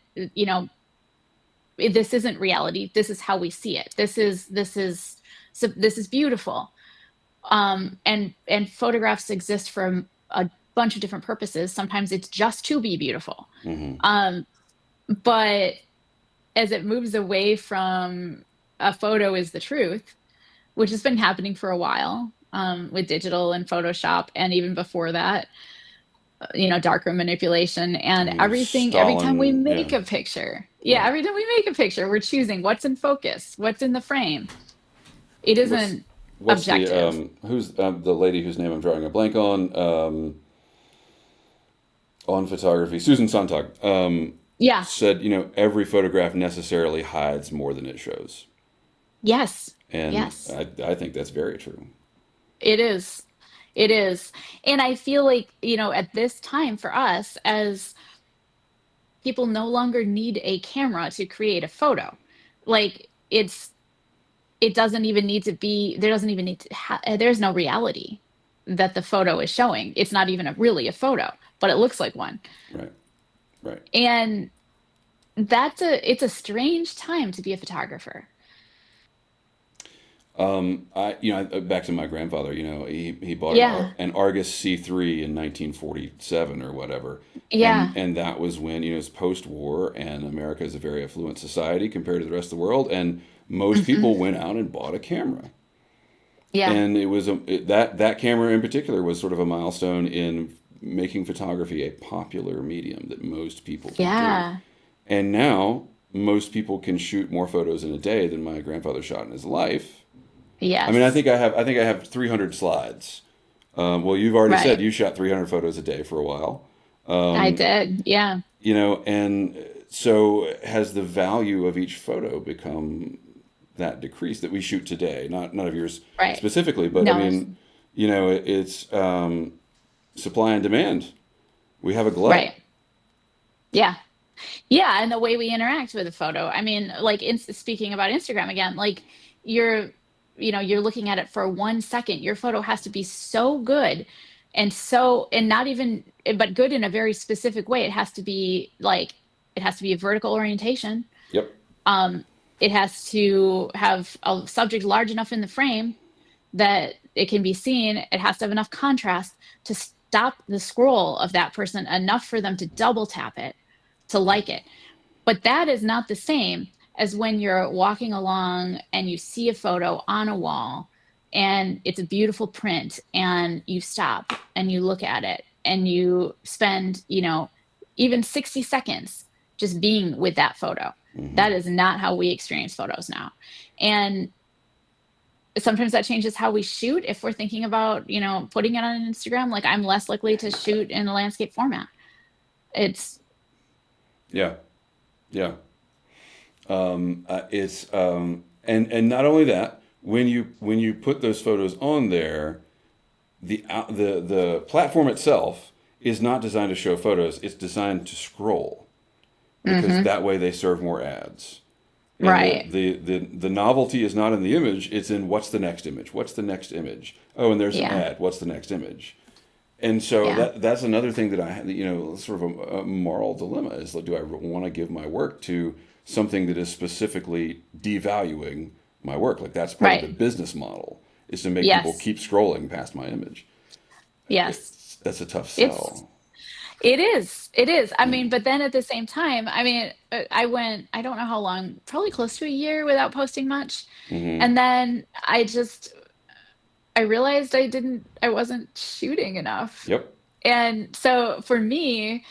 this isn't reality. This is how we see it. This is beautiful. And photographs exist for a bunch of different purposes. Sometimes it's just to be beautiful. Hmm. Um, but as it moves away from a photo is the truth, which has been happening for a while, with digital and Photoshop, and even before that, darkroom manipulation I and mean, everything. Every time we Stalin. Yeah. make a picture, yeah, Right. every time we make a picture, we're choosing what's in focus, what's in the frame. It What's isn't objective. who's the lady whose name I'm drawing a blank on photography? Susan Sontag Yeah. said, every photograph necessarily hides more than it shows, Yes. and Yes. I think that's very true. It is. It is. And I feel like, at this time for us, as people no longer need a camera to create a photo. Like it doesn't even need to be, there doesn't even need to there's no reality that the photo is showing. It's not even really a photo, but it looks like one. Right. Right. And it's a strange time to be a photographer. Back to my grandfather. He bought Yeah. an Argus C3 in 1947 or whatever, and Yeah. that was when it's post-war, and America is a very affluent society compared to the rest of the world, and most Hmm. people went out and bought a camera, Yeah. and that camera in particular was sort of a milestone in making photography a popular medium that most people could do, Yeah. and now most people can shoot more photos in a day than my grandfather shot in his life. I mean, Yes. I think I have 300 slides. Well, you've already said Right. you shot 300 photos a day for a while. I did. Yeah. And so has the value of each photo become that decrease that we shoot today? Not of yours Right. specifically, but I No. mean, it's supply and demand. We have a glut. Right. Yeah. Yeah, and the way we interact with a photo. I mean, like speaking about Instagram again, like you're, you're looking at it for 1 second. Your photo has to be so good and not even, but good in a very specific way. It has to be like, it has to be a vertical orientation. Yep. Um, it has to have a subject large enough in the frame that it can be seen. It has to have enough contrast to stop the scroll of that person enough for them to double tap it to like it. But that is not the same as when you're walking along and you see a photo on a wall and it's a beautiful print and you stop and you look at it and you spend, even 60 seconds just being with that photo. Hmm. That is not how we experience photos now. And sometimes that changes how we shoot. If we're thinking about, putting it on Instagram, like I'm less likely to shoot in a landscape format. It's, Yeah. Yeah. It's and not only that, when you put those photos on there, the platform itself is not designed to show photos. It's designed to scroll, because mhm, that way they serve more ads. And right. the novelty is not in the image, it's in what's the next image? What's the next image? Oh, and there's an Yeah. ad. What's the next image? And so Yeah. that's another thing that I had, sort of a moral dilemma is, like, do I want to give my work to something that is specifically devaluing my work? Like, that's part of the Right. business model, is to make people Yes. keep scrolling past my image. Yes. That's a tough It's sell. it is. It is. I Yeah. mean, but then at the same time, I mean, I don't know how long, probably close to a year without posting much. Hmm. And then I realized I wasn't shooting enough. Yep. And so for me,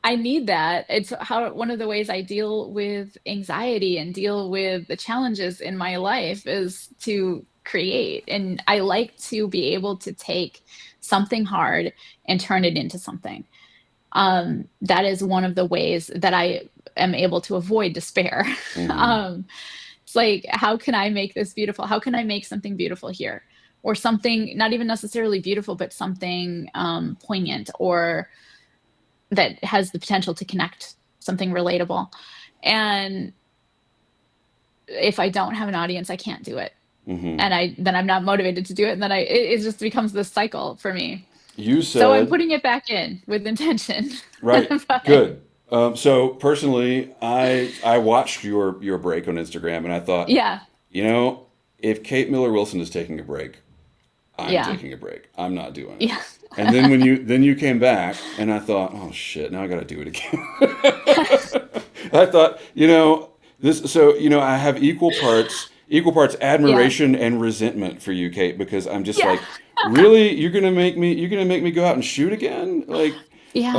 I need that. It's how one of the ways I deal with anxiety and deal with the challenges in my life is to create. And I like to be able to take something hard and turn it into something. That is one of the ways that I am able to avoid despair. Mm-hmm. um, it's like, how can I make this beautiful? How can I make something beautiful here? Or something not even necessarily beautiful, but something poignant, or that has the potential to connect, something relatable. And if I don't have an audience, I can't do it. Mm-hmm. And then I'm not motivated to do it. And then it just becomes this cycle for me. You So I'm said, putting it back in with intention. right, But good. So personally, I watched your break on Instagram, and I thought, yeah, you know, if Kate Miller Wilson is taking a break, I'm yeah, taking a break. I'm not doing it. yeah. And then when you came back, and I thought, oh shit, now I got to do it again. I thought, this. So I have equal parts Yeah, admiration and resentment for you, Kate, because I'm just yeah, like, really, you're gonna make me go out and shoot again? Like, yeah,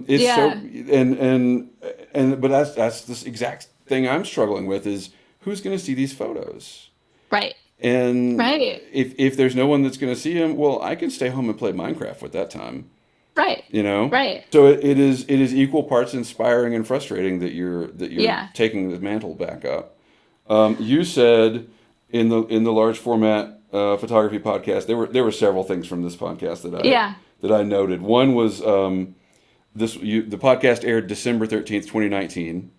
it's so, yeah. but that's this exact thing I'm struggling with is who's gonna see these photos? Right, And right, if there's no one that's going to see him, well, I can stay home and play Minecraft with that time, right, you know. right. So it is equal parts inspiring and frustrating that you're Yeah, taking the mantle back up. You said in the large format photography podcast, there were several things from this podcast that I yeah. that I noted. One was the podcast aired December 13th, 2019,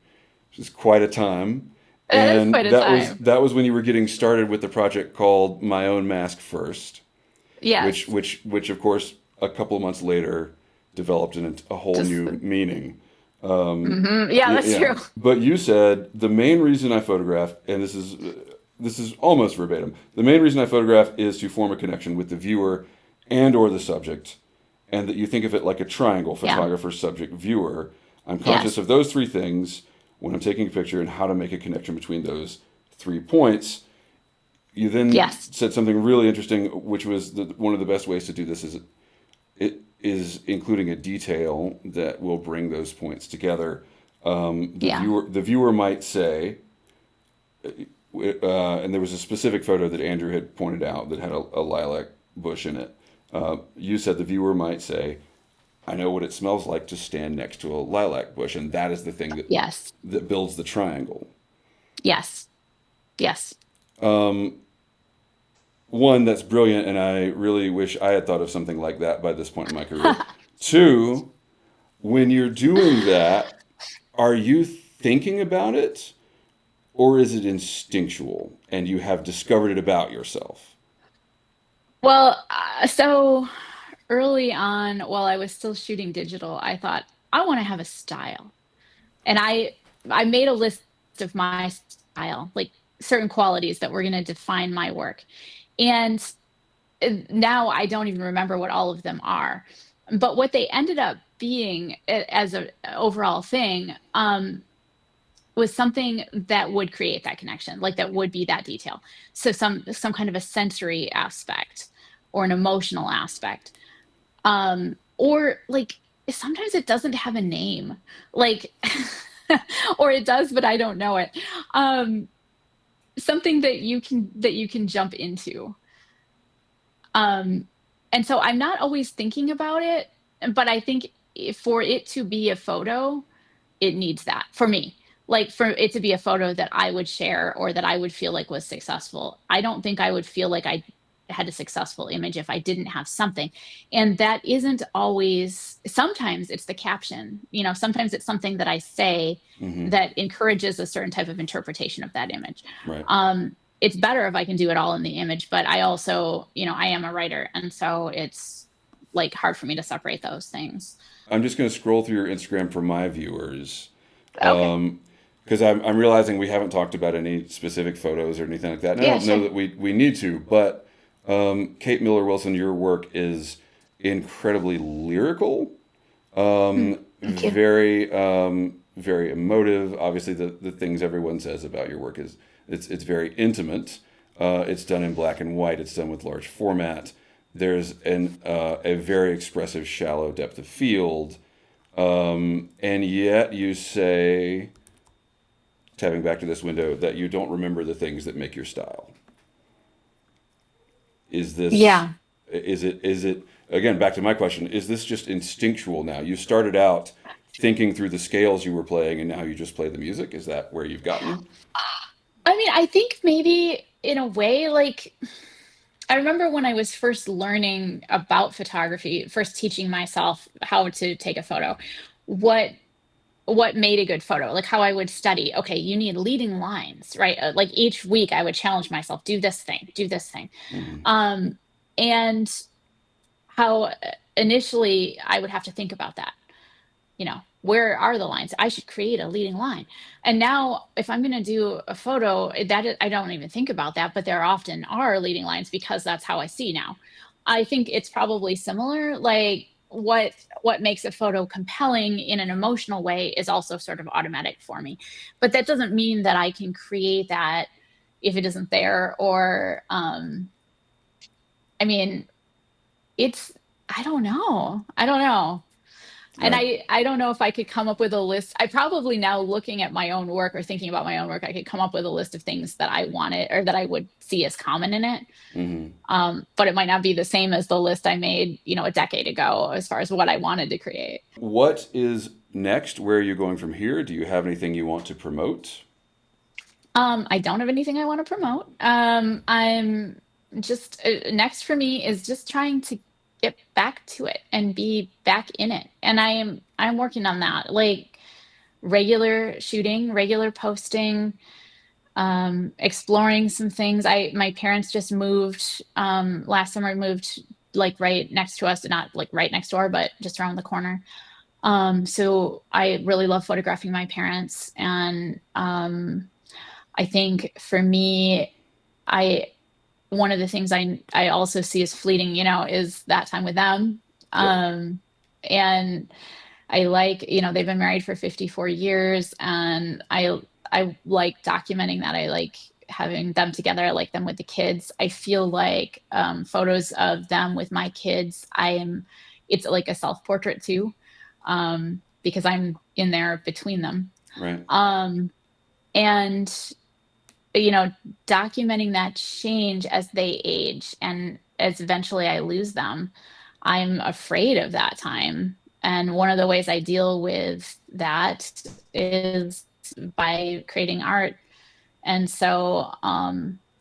which is quite a time. That is quite And a that was time. that was when you were getting started with the project called My Own Mask First, which Yes, which which of course a couple of months later developed into a whole just new meaning. yeah, Yeah, that's yeah. true. But you said the main reason I photograph, and this is almost verbatim. The main reason I photograph is to form a connection with the viewer and or the subject, and that you think of it like a triangle: Yeah, photographer, subject, viewer. I'm conscious yes, of those three things when I'm taking a picture and how to make a connection between those 3 points. You then yes, said something really interesting, which was one of the best ways to do this is including a detail that will bring those points together. The yeah, viewer might say, and there was a specific photo that Andrew had pointed out that had a lilac bush in it. You said the viewer might say, "I know what it smells like to stand next to a lilac bush," and that is the thing that yes, that builds the triangle. yes, yes. One, that's brilliant, and I really wish I had thought of something like that by this point in my career. Two, when you're doing that, are you thinking about it, or is it instinctual and you have discovered it about yourself? Well, so early on, while I was still shooting digital, I thought I want to have a style, and I made a list of my style, like certain qualities that were going to define my work. And now I don't even remember what all of them are. But what they ended up being as a overall thing was something that would create that connection, like that would be that detail. So some kind of a sensory aspect or an emotional aspect. Or like sometimes it doesn't have a name. Like or it does, but I don't know it. Um, Something that you can jump into. Um, and so I'm not always thinking about it, but I think for it to be a photo, it needs that for me. Like for it to be a photo that I would share or that I would feel like was successful. I don't think I would feel like I had a successful image if I didn't have something. And that isn't always, sometimes it's the caption, sometimes it's something that I say Mm-hmm. that encourages a certain type of interpretation of that image. Right. It's better if I can do it all in the image, but I also, I am a writer. And so it's like hard for me to separate those things. I'm just going to scroll through your Instagram for my viewers. Okay. Because I'm realizing we haven't talked about any specific photos or anything like that. And I Yeah, don't know sure. that we need to, but Kate Miller Wilson, your work is incredibly lyrical, Thank you. very emotive. Obviously, the things everyone says about your work is it's very intimate. It's done in black and white. It's done with large format. There's a very expressive shallow depth of field, and yet you say, tapping back to this window, that you don't remember the things that make your style. Is this Yeah. is it again, back to my question, is this just instinctual now? You started out thinking through the scales you were playing and now you just play the music? Is that where you've gotten? I mean, I think maybe in a way, like I remember when I was first learning about photography, first teaching myself how to take a photo, what what made a good photo, like how I would study. Okay, you need leading lines, right? Like each week I would challenge myself, do this thing, do this thing. Hmm. Um, and how initially I would have to think about that. Where are the lines? I should create a leading line. And now if I'm going to do a photo, I don't even think about that, but there often are leading lines because that's how I see now. I think it's probably similar. Like what makes a photo compelling in an emotional way is also sort of automatic for me. But that doesn't mean that I can create that if it isn't there. Or I mean, it's I don't know. I don't know. And Right. I don't know if I could come up with a list. I probably, now looking at my own work or thinking about my own work, I could come up with a list of things that I wanted or that I would see as common in it. Hmm. But it might not be the same as the list I made, a decade ago, as far as what I wanted to create. What is next? Where are you going from here? Do you have anything you want to promote? I don't have anything I want to promote. I'm just next for me is just trying to get back to it and be back in it. And I'm working on that. Like regular shooting, regular posting, exploring some things. My parents just moved last summer, moved like right next to us, not like right next door, but just around the corner. So I really love photographing my parents. And I think for me, I one of the things I also see as fleeting, is that time with them. Yep. And I like, they've been married for 54 years, and I like documenting that. I like having them together. I like them with the kids. I feel like photos of them with my kids, it's like a self-portrait too, because I'm in there between them. Right. Um, and you know, documenting that change as they age and as eventually I lose them, I'm afraid of that time. And one of the ways I deal with that is by creating art. And so,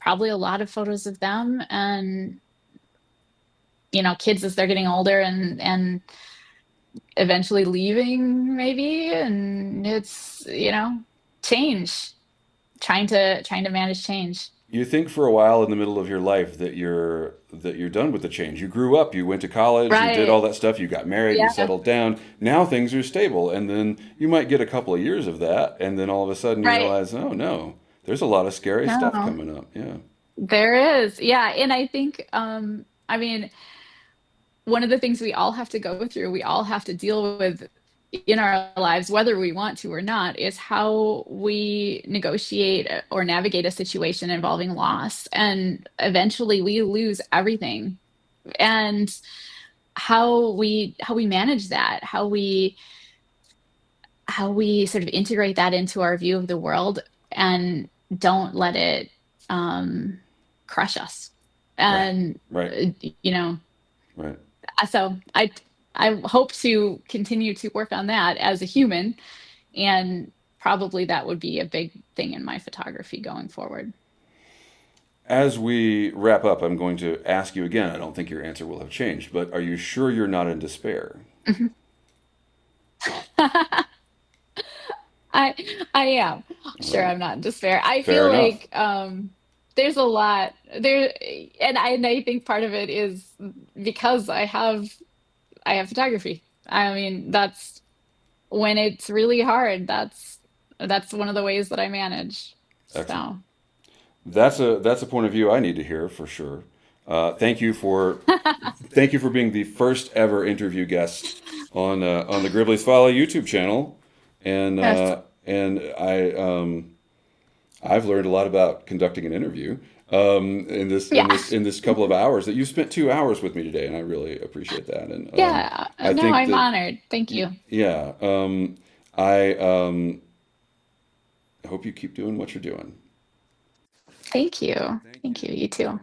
probably a lot of photos of them and, kids as they're getting older and eventually leaving maybe. And it's, change, trying to manage change. You think for a while in the middle of your life that you're done with the change. You grew up, you went to college, you did all Right. that stuff, you got married, you Yeah. settled down. Now things are stable, and then you might get a couple of years of that, and then all of a sudden you Right. realize, oh no, there's a lot of scary stuff No, coming up. Yeah. there is. Yeah. And I think, I mean, one of the things we all have to go through, we all have to deal with in our lives, whether we want to or not, is how we negotiate or navigate a situation involving loss. And eventually we lose everything. And how we manage that, how we sort of integrate that into our view of the world and don't let it um, crush us. Right. And Right. you know, Right. so I hope to continue to work on that as a human, and probably that would be a big thing in my photography going forward. As we wrap up, I'm going to ask you again. I don't think your answer will have changed, but are you sure you're not in despair? I I am All sure right. I'm not in despair. I Fair feel enough. like there's a lot there, and I think part of it is because I have photography. I mean, that's when it's really hard. That's one of the ways that I manage. Excellent. So, That's a point of view I need to hear for sure. Thank you for being the first ever interview guest on the Gribley's Folly YouTube channel, and yes, I've learned a lot about conducting an interview in this in yeah, this in this couple of hours that you spent 2 hours with me today, and I really appreciate that. And yeah. I No, think I'm that honored. Thank you. yeah, I hope you keep doing what you're doing. Thank you. Thank you. You too.